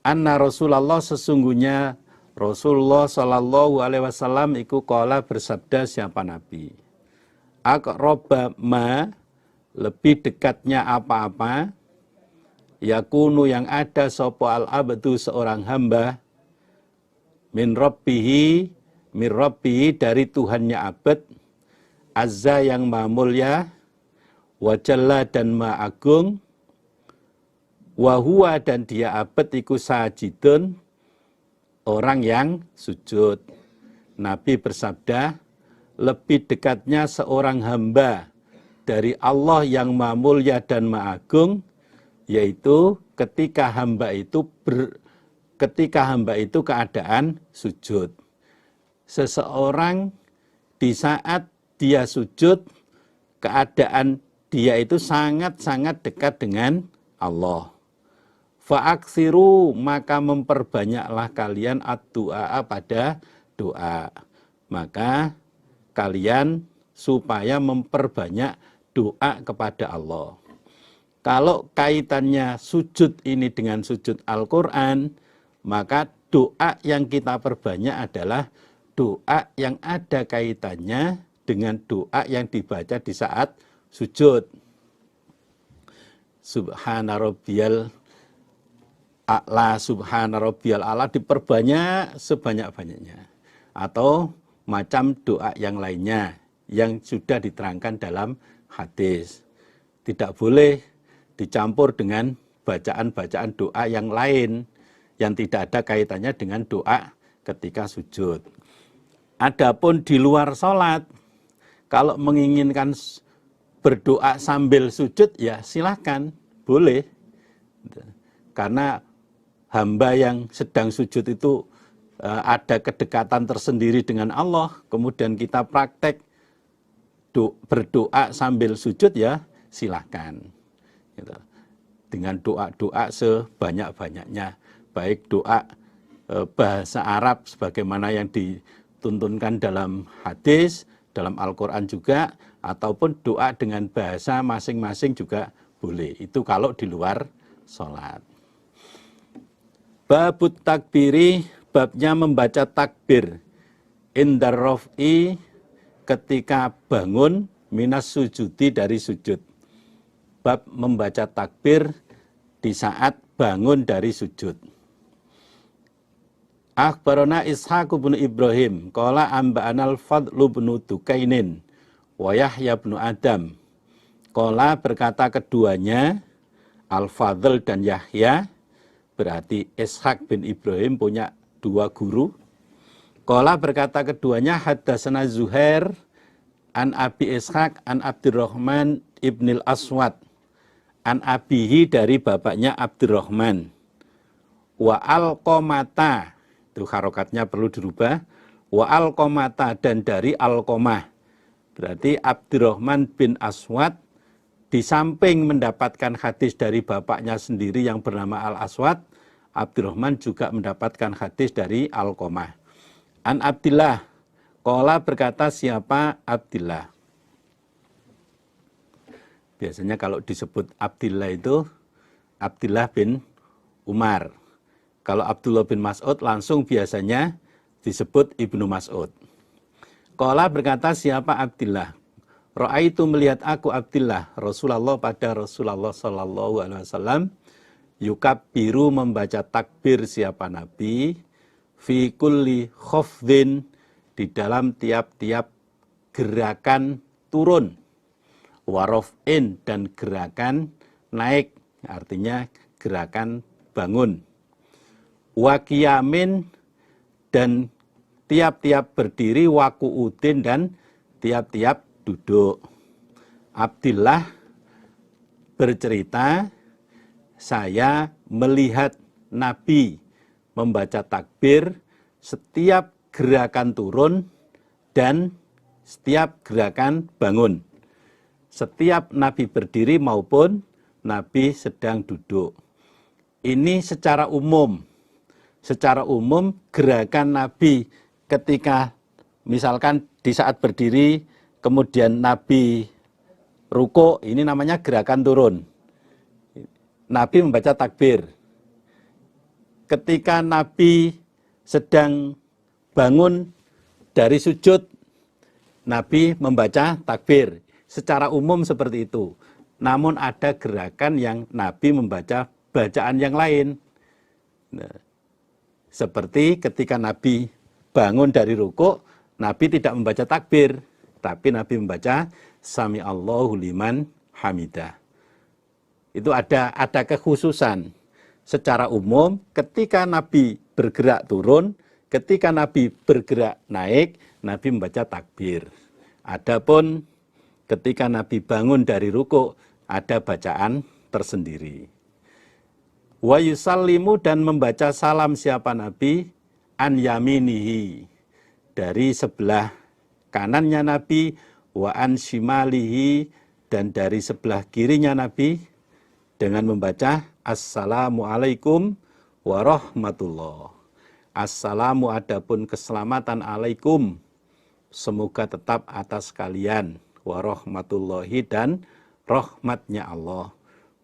anna Rasulullah sesungguhnya Rasulullah Shallallahu Alaihi Wasallam iku qala bersabda, siapa Nabi, aqraba ma, lebih dekatnya apa-apa, yakunu yang ada sopo al-abdu seorang hamba, min rabbihi dari Tuhannya abad, azza yang maha mulia, wa jalla dan maha agung, wa huwa dan dia abad iku sajidun, orang yang sujud. Nabi bersabda, lebih dekatnya seorang hamba dari Allah yang maha mulia dan maha agung, yaitu ketika hamba itu keadaan sujud. Seseorang di saat dia sujud, keadaan dia itu sangat-sangat dekat dengan Allah. Fa'aksiru, maka memperbanyaklah kalian ad-du'a pada doa. Maka kalian supaya memperbanyak doa kepada Allah. Kalau kaitannya sujud ini dengan sujud Al-Quran, maka doa yang kita perbanyak adalah doa yang ada kaitannya dengan doa yang dibaca di saat sujud. Subhana rabbiyal a'la, subhana rabbiyal a'la diperbanyak sebanyak-banyaknya. Atau macam doa yang lainnya yang sudah diterangkan dalam hadis. Tidak boleh dicampur dengan bacaan-bacaan doa yang lain yang tidak ada kaitannya dengan doa ketika sujud. Adapun di luar sholat, kalau menginginkan berdoa sambil sujud, ya silakan, boleh. Karena hamba yang sedang sujud itu ada kedekatan tersendiri dengan Allah, kemudian kita praktek berdoa sambil sujud, ya silahkan. Gitu. Dengan doa-doa sebanyak-banyaknya, baik doa bahasa Arab sebagaimana yang dituntunkan dalam hadis, dalam Al-Quran juga, ataupun doa dengan bahasa masing-masing juga boleh. Itu kalau di luar sholat. Babut takbiri, babnya membaca takbir indar rof'i, ketika bangun, minas sujudi dari sujud. Bab membaca takbir di saat bangun dari sujud. Akhbarana Ishaq bin Ibrahim qala amba'ana al-Fadlu bin Dukainin wa Yahya bin Adam. Qala berkata keduanya, Al-Fadl dan Yahya, berarti Ishaq bin Ibrahim punya dua guru. Qala berkata keduanya, haddatsana Zuhair an Abi Ishaq an Abdurrahman ibnil Aswad an abihi dari bapaknya Abdurrahman. Wa Alqamata, itu harokatnya perlu dirubah. Wa Alqamata, dan dari Alqamah. Berarti Abdurrahman bin Aswad di samping mendapatkan hadis dari bapaknya sendiri yang bernama Al-Aswad, Abdurrahman juga mendapatkan hadis dari Alqamah. An Abdillah, qala berkata siapa Abdillah. Biasanya kalau disebut Abdillah itu Abdillah bin Umar. Kalau Abdullah bin Mas'ud langsung biasanya disebut Ibnu Mas'ud. Qala berkata siapa Abdillah. Ra'aitu melihat aku Abdillah, Rasulullah pada Rasulullah sallallahu alaihi wasallam, yukabbiru membaca takbir siapa Nabi, fi kulli khafdin, di dalam tiap-tiap gerakan turun, warof'in, dan gerakan naik, artinya gerakan bangun. wa qiyamin, dan tiap-tiap berdiri, wa qu'udin, dan tiap-tiap duduk. Abdillah bercerita, saya melihat Nabi membaca takbir setiap gerakan turun dan setiap gerakan bangun. Setiap Nabi berdiri maupun Nabi sedang duduk. Ini secara umum. Secara umum gerakan Nabi ketika misalkan di saat berdiri kemudian Nabi ruku, ini namanya gerakan turun. Nabi membaca takbir. Ketika Nabi sedang bangun dari sujud, Nabi membaca takbir. Secara umum seperti itu. Namun ada gerakan yang Nabi membaca bacaan yang lain. Nah, seperti ketika Nabi bangun dari ruku, Nabi tidak membaca takbir, tapi Nabi membaca Sami Allahu liman hamidah. Itu ada kekhususan. Secara umum ketika Nabi bergerak turun, ketika Nabi bergerak naik, Nabi membaca takbir. Adapun ketika Nabi bangun dari ruku, ada bacaan tersendiri. Wa yusallimu, dan membaca salam siapa Nabi, an yaminihi, dari sebelah kanannya Nabi, wa an shimalihi, dan dari sebelah kirinya Nabi, dengan membaca assalamualaikum warahmatullah. Assalamu, adapun keselamatan, alaikum, semoga tetap atas kalian, warahmatullahi, dan rahmatnya Allah.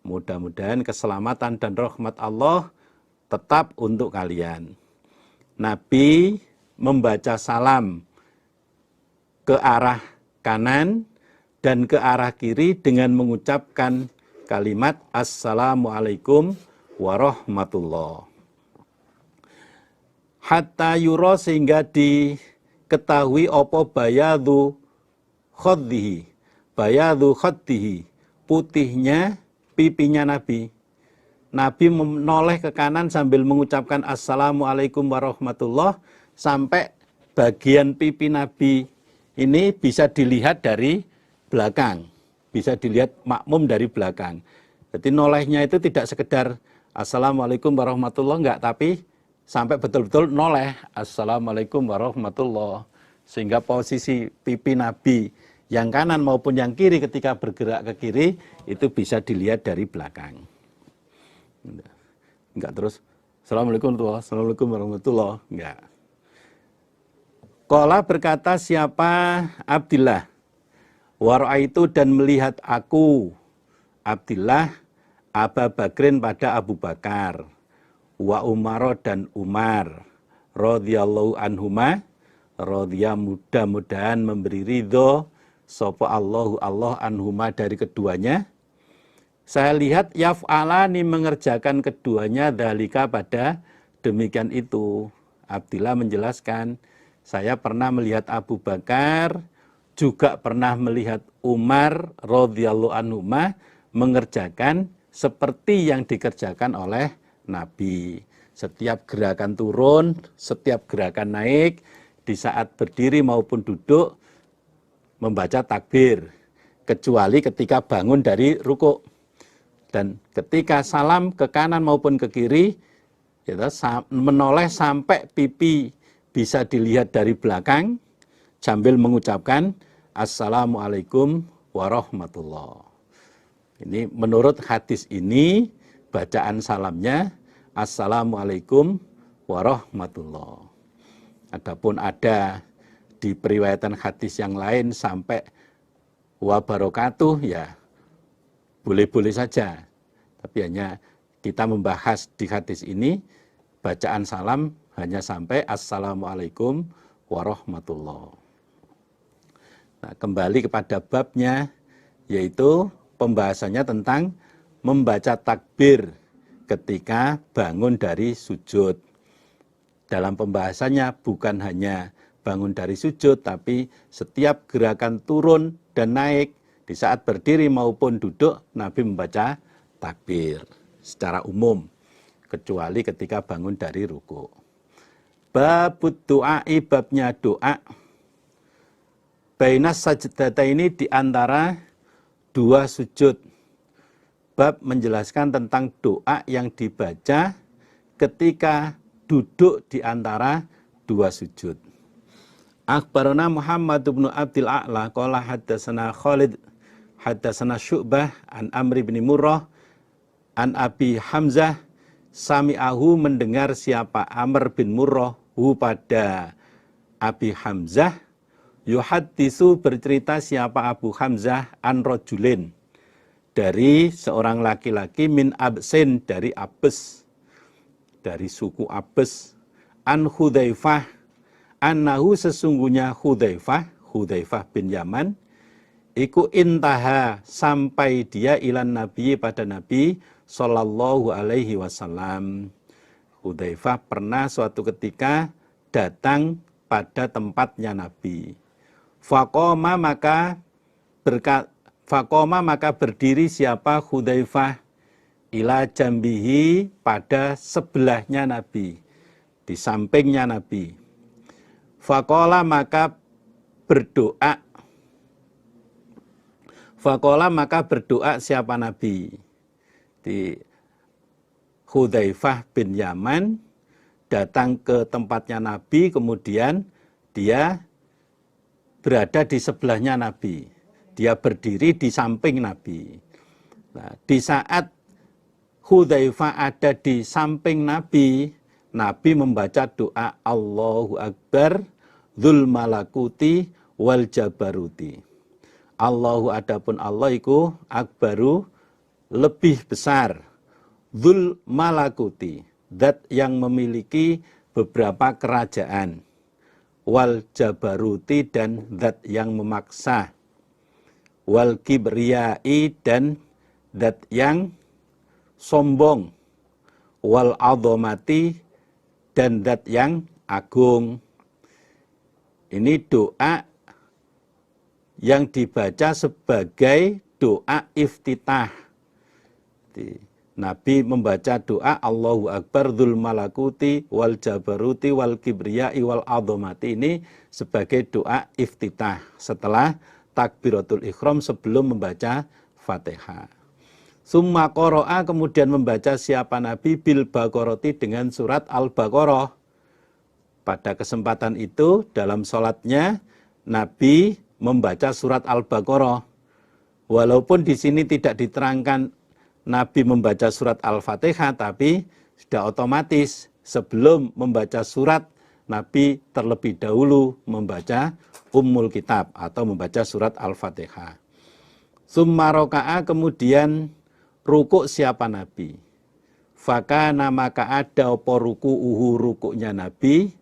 Mudah-mudahan keselamatan dan rahmat Allah tetap untuk kalian. Nabi membaca salam ke arah kanan dan ke arah kiri dengan mengucapkan kalimat assalamualaikum warahmatullah. Hatta yura, sehingga diketahui apa bayadu khaddihi, bayadu khaddihi, putihnya pipinya Nabi. Nabi menoleh ke kanan sambil mengucapkan assalamualaikum warahmatullah, sampai bagian pipi Nabi ini bisa dilihat dari belakang, bisa dilihat makmum dari belakang. Jadi nolehnya itu tidak sekedar assalamualaikum warahmatullah, enggak, tapi sampai betul-betul noleh assalamualaikum warahmatullah, sehingga posisi pipi Nabi yang kanan maupun yang kiri ketika bergerak ke kiri itu bisa dilihat dari belakang. Enggak terus assalamualaikum warahmatullah, enggak. Qala, berkata siapa Abdillah, wa ra'aitu, dan melihat aku Abdillah Aba Bakrin pada Abu Bakar, wa Umar, dan Umar, radhiyallahu anhuma, radhiya, mudah-mudahan memberi ridho sapa Allahu Allah anhuma, dari keduanya. Saya lihat yaf'alani, mengerjakan keduanya, dzalika, pada demikian itu. Abdillah menjelaskan, saya pernah melihat Abu Bakar, juga pernah melihat Umar radhiyallahu anhuma mengerjakan seperti yang dikerjakan oleh Nabi. Setiap gerakan turun, setiap gerakan naik, di saat berdiri maupun duduk membaca takbir, kecuali ketika bangun dari ruku. Dan ketika salam ke kanan maupun ke kiri, menoleh sampai pipi bisa dilihat dari belakang sambil mengucapkan assalamualaikum warahmatullah. Ini menurut hadis ini bacaan salamnya assalamualaikum warahmatullah. Adapun ada di periwayatan hadis yang lain sampai wa barakatuh, ya boleh-boleh saja. Tapi hanya kita membahas di hadis ini bacaan salam hanya sampai assalamualaikum warahmatullah. Nah, kembali kepada babnya, yaitu pembahasannya tentang membaca takbir ketika bangun dari sujud. Dalam pembahasannya bukan hanya bangun dari sujud, tapi setiap gerakan turun dan naik, di saat berdiri maupun duduk, Nabi membaca takbir secara umum. kecuali ketika bangun dari ruku. Babut du'ai, babnya doa. Bainas sajdata ini diantara dua sujud. Bab menjelaskan tentang doa yang dibaca ketika duduk di antara dua sujud. Akhbarana Muhammad bin Abdul A'la qala haddatsana Khalid haddatsana Syu'bah an Amr bin Murrah an Abi Hamzah sami'ahu mendengar siapa Amr bin Murrah hu pada Abi Hamzah yuhaddisu bercerita siapa Abu Hamzah an rajulin dari seorang laki-laki min Absin dari Abes dari suku Abes an Hudzaifah annahu sesungguhnya Hudzaifah bin Yaman iku intaha sampai dia ilan nabi pada Nabi sallallahu alaihi wasallam. Hudzaifah pernah suatu ketika datang pada tempatnya Nabi. Faqoma maka berdiri siapa Hudzaifah ila jambihi pada sebelahnya Nabi, di sampingnya Nabi. Faqala maka berdoa siapa Nabi? Di Hudzaifah bin Yaman datang ke tempatnya Nabi, kemudian dia berada di sebelahnya Nabi. Dia berdiri di samping Nabi. Nah, di saat Hudzaifah ada di samping Nabi, Nabi membaca doa Allahu Akbar dzul malakuti wal jabaruti. Allahu adapun Allah iku akbaru lebih besar, dzul malakuti zat yang memiliki beberapa kerajaan, wal jabaruti dan zat yang memaksa, wal kibriyai dan zat yang sombong, wal azamati dan zat yang agung. Ini doa yang dibaca sebagai doa iftitah. Nabi membaca doa Allahu Akbar dzul malakuti wal jabaruti wal kibriyai wal azamati ini sebagai doa iftitah setelah takbiratul ihram sebelum membaca Fatihah. Summa qara'a kemudian membaca siapa Nabi bil Baqarati dengan surat Al-Baqarah. Pada kesempatan itu dalam sholatnya Nabi membaca surat Al-Baqarah. Walaupun di sini tidak diterangkan Nabi membaca surat Al-Fatihah, tapi sudah otomatis sebelum membaca surat Nabi terlebih dahulu membaca Ummul Kitab atau membaca surat Al-Fatihah. Summa raka'a kemudian rukuk siapa Nabi? Fakana maka ada apa ruku'uhu rukuknya Nabi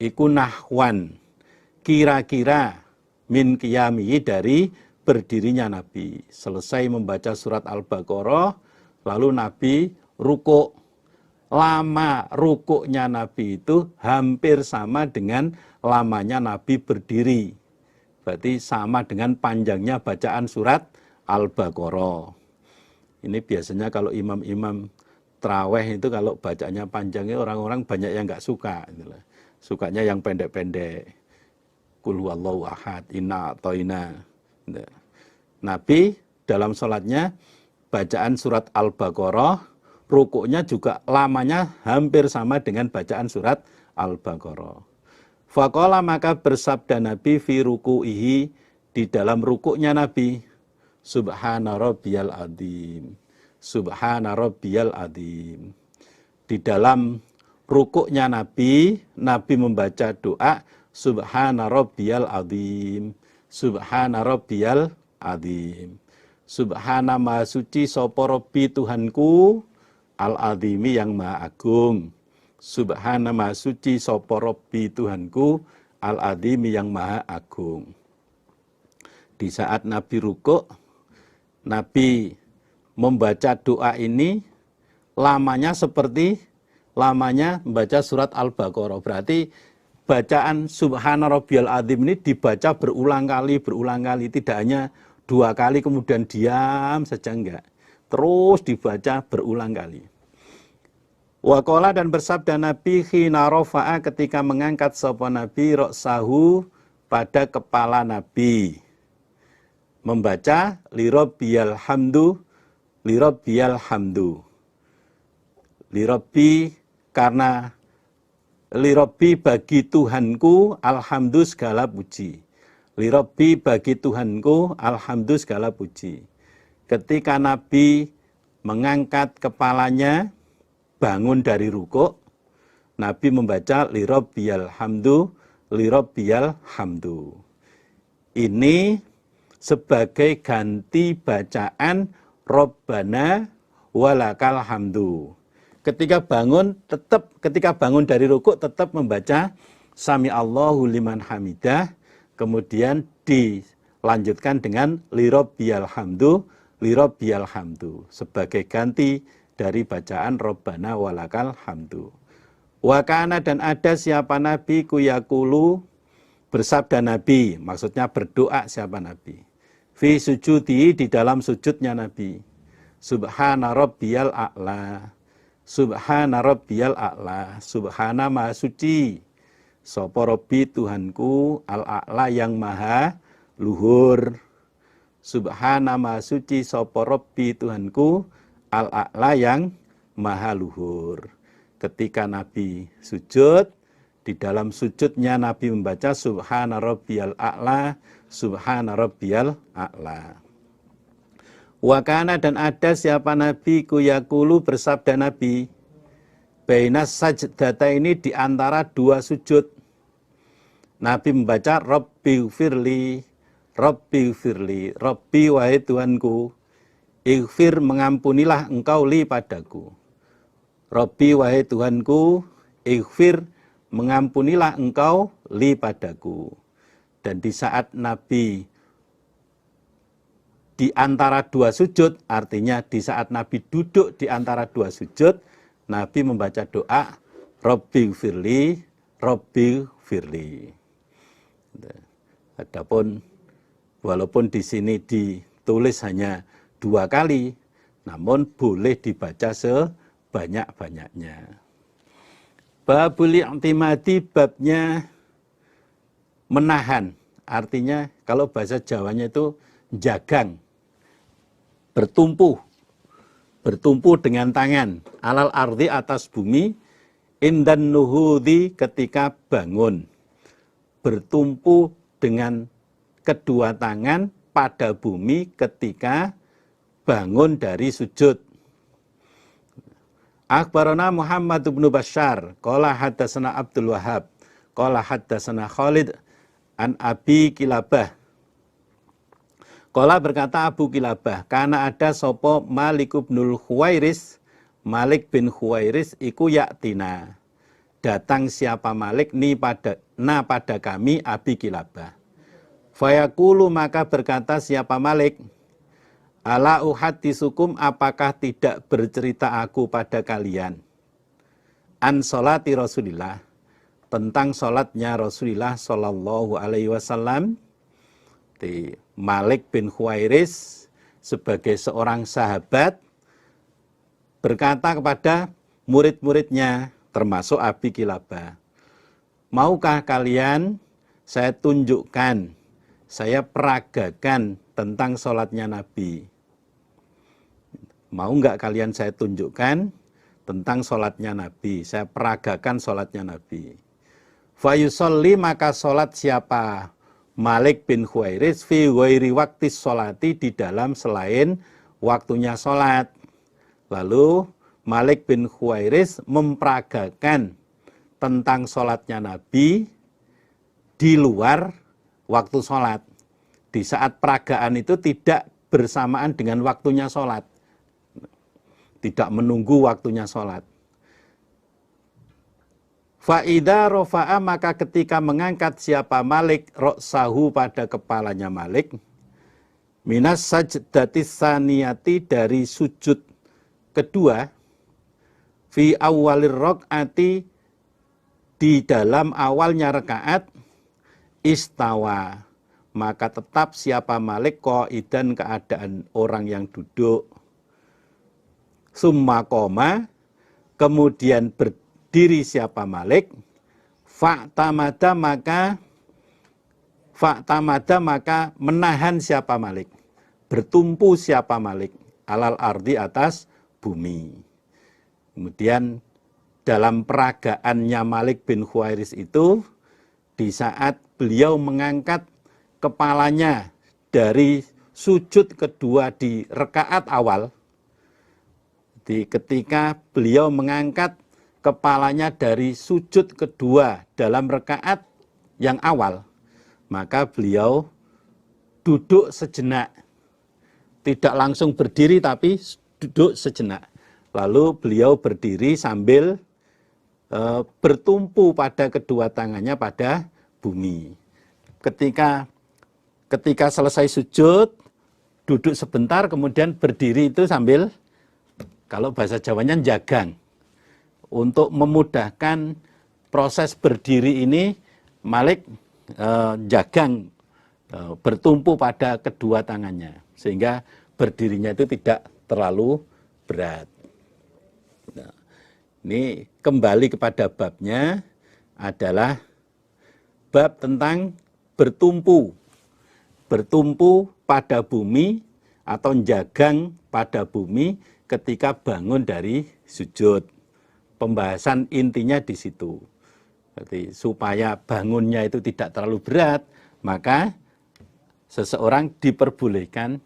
iku nahwan kira-kira min qiyamihi dari berdirinya Nabi. Selesai membaca surat Al-Baqarah lalu Nabi rukuk. Lama rukuknya Nabi itu hampir sama dengan lamanya Nabi berdiri. Berarti sama dengan panjangnya bacaan surat Al-Baqarah. Ini biasanya kalau imam-imam traweh itu kalau bacanya panjangnya orang-orang banyak yang nggak suka. Sukanya yang pendek-pendek. Qul huwallahu ahad, inna a'thaina. Nabi dalam sholatnya bacaan surat Al-Baqarah, rukuknya juga lamanya hampir sama dengan bacaan surat Al-Baqarah. Faqala maka bersabda Nabi fi ruku'ihi di dalam rukuknya Nabi, Subhana rabbiyal adzim. Subhana rabbiyal adzim. Di dalam rukuknya Nabi, Nabi membaca doa Subhana rabbiyal adzim. Subhana rabbiyal adzim. Subhana maha suci sapa Rabbi Tuhanku al-adzimi yang maha agung. Subhana maha suci sapa Rabbi Tuhanku al-adzimi yang maha agung. Di saat Nabi rukuk, Nabi membaca doa ini lamanya seperti lamanya membaca surat Al-Baqarah. Berarti bacaan Subhana Rabbiyal Adzim ini dibaca berulang kali, tidak hanya 2 kali kemudian diam saja, enggak. Terus dibaca berulang kali. Waqala dan bersabda Nabi khina rafa'a ketika mengangkat sapa Nabi ra'sahu pada kepala Nabi. Membaca lirabbiyal hamdu, lirabbiyal hamdu. Lirabbi karena lirabbi bagi Tuhanku alhamdu segala puji. Lirabbi bagi Tuhanku alhamdu segala puji. Ketika Nabi mengangkat kepalanya bangun dari rukuk, Nabi membaca lirabbiyal hamdu, lirabbiyal hamdu. Ini sebagai ganti bacaan Rabbana walakal hamdu. Ketika bangun dari rukuk tetap membaca Sami Allahu liman hamidah, kemudian dilanjutkan dengan lirabbiyal hamdu, lirabbiyal hamdu sebagai ganti dari bacaan Rabbana walakal hamdu. Wa kana dan ada siapa Nabi kuyakulu bersabda Nabi, maksudnya berdoa siapa Nabi. Fi sujudi di dalam sujudnya Nabi. Subhana rabbiyal a'la. Subhana rabbiyal a'la. Subhana maha suci. Sapa Rabbi Tuhanku al-a'la yang maha luhur. Subhana maha suci sapa Rabbi Tuhanku al-a'la yang maha luhur. Ketika Nabi sujud, di dalam sujudnya Nabi membaca Subhana rabbiyal a'la, Subhana rabbiyal a'la. Wa kana dan ada siapa Nabi kuyakulu bersabda Nabi, bainas sajdata ini di antara dua sujud. Nabi membaca Rabbighfirli, Rabbighfirli, Rabbi wahai Tuhanku, Ighfir mengampunilah engkau li padaku. Rabbi wahai Tuhanku, Ighfir mengampunilah engkau li padaku. Dan di saat Nabi di antara dua sujud, artinya di saat Nabi duduk di antara dua sujud, Nabi membaca doa Rabbighfirli, Rabbighfirli. Adapun walaupun di sini ditulis hanya 2 kali, namun boleh dibaca sebanyak-banyaknya. Babul i'timadi babnya menahan, artinya kalau bahasa Jawanya itu jagang, bertumpu dengan tangan, alal ardi atas bumi, indan nuhudi ketika bangun, bertumpu dengan kedua tangan pada bumi ketika bangun dari sujud. Akhbarana Muhammad bin Bashar, qala haddatsana Abdul Wahhab, qala haddatsana Khalid an Abi Kilabah. Qala berkata Abu Kilabah, kana ada sapa Malik bin Khuwairis, Malik bin Khuwairis iku yaktina. Datang siapa Malik pada kami Abi Kilabah. Fayaqulu maka berkata siapa Malik, ala uhadditsukum apakah tidak bercerita aku pada kalian an sholati Rasulillah tentang sholatnya Rasulullah sallallahu alaihi wasallam. Malik bin Khuwairis sebagai seorang sahabat berkata kepada murid-muridnya termasuk Abi Kilabah, maukah kalian saya tunjukkan, saya peragakan tentang sholatnya Nabi? Mau enggak kalian saya tunjukkan tentang sholatnya Nabi, saya peragakan sholatnya Nabi. Fayusolli maka sholat siapa Malik bin Khuwairis fi ghairi waqti sholati di dalam selain waktunya sholat. Lalu Malik bin Khuwairis memperagakan tentang sholatnya Nabi di luar waktu sholat. Di saat peragaan itu tidak bersamaan dengan waktunya sholat. Tidak menunggu waktunya sholat. Fa'idha rofa'a maka ketika mengangkat siapa Malik roksahu pada kepalanya Malik, minas sajdatis saniyati dari sujud kedua, fi awalir rok'ati di dalam awalnya rekaat, istawa maka tetap siapa Malik qaidan keadaan orang yang duduk. Summa qoma kemudian berdiri siapa Malik, fa'tamada maka menahan siapa Malik, bertumpu siapa Malik, alal ardi atas bumi. Kemudian dalam peragaannya Malik bin Khuwairis itu, di saat beliau mengangkat kepalanya dari sujud kedua di rakaat awal, ketika beliau mengangkat kepalanya dari sujud kedua dalam rakaat yang awal, maka beliau duduk sejenak, tidak langsung berdiri tapi duduk sejenak. Lalu beliau berdiri sambil bertumpu pada kedua tangannya pada bumi. Ketika selesai sujud, duduk sebentar, kemudian berdiri itu sambil, kalau bahasa Jawanya, jagang. Untuk memudahkan proses berdiri ini, Malik jagang, bertumpu pada kedua tangannya, sehingga berdirinya itu tidak terlalu berat. Nah, ini kembali kepada babnya, adalah bab tentang bertumpu pada bumi atau jagang pada bumi ketika bangun dari sujud. Pembahasan intinya di situ. Jadi supaya bangunnya itu tidak terlalu berat, maka seseorang diperbolehkan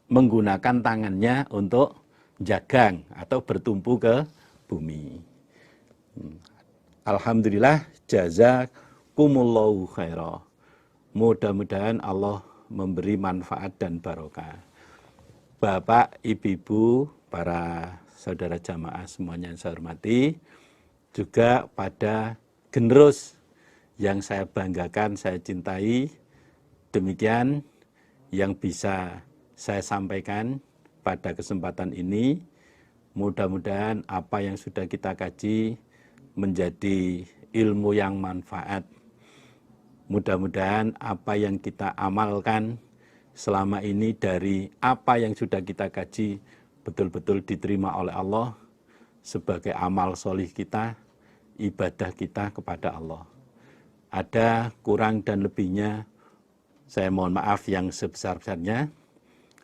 menggunakan tangannya untuk jagang atau bertumpu ke bumi. Alhamdulillah, jazakumullahu khairah. Mudah-mudahan Allah memberi manfaat dan barokah. Bapak, Ibu, para saudara jamaah semuanya yang saya hormati, juga pada generus yang saya banggakan, saya cintai, demikian yang bisa saya sampaikan pada kesempatan ini. Mudah-mudahan apa yang sudah kita kaji menjadi ilmu yang manfaat. Mudah-mudahan apa yang kita amalkan selama ini dari apa yang sudah kita kaji betul-betul diterima oleh Allah sebagai amal solih kita, ibadah kita kepada Allah. Ada kurang dan lebihnya, saya mohon maaf yang sebesar-besarnya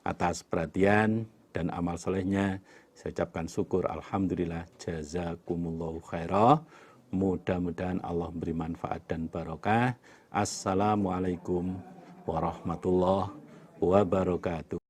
atas perhatian dan amal solehnya. Saya ucapkan syukur, alhamdulillah, jazakumullahu khairah. Mudah-mudahan Allah beri manfaat dan barokah. Assalamualaikum warahmatullahi wabarakatuh.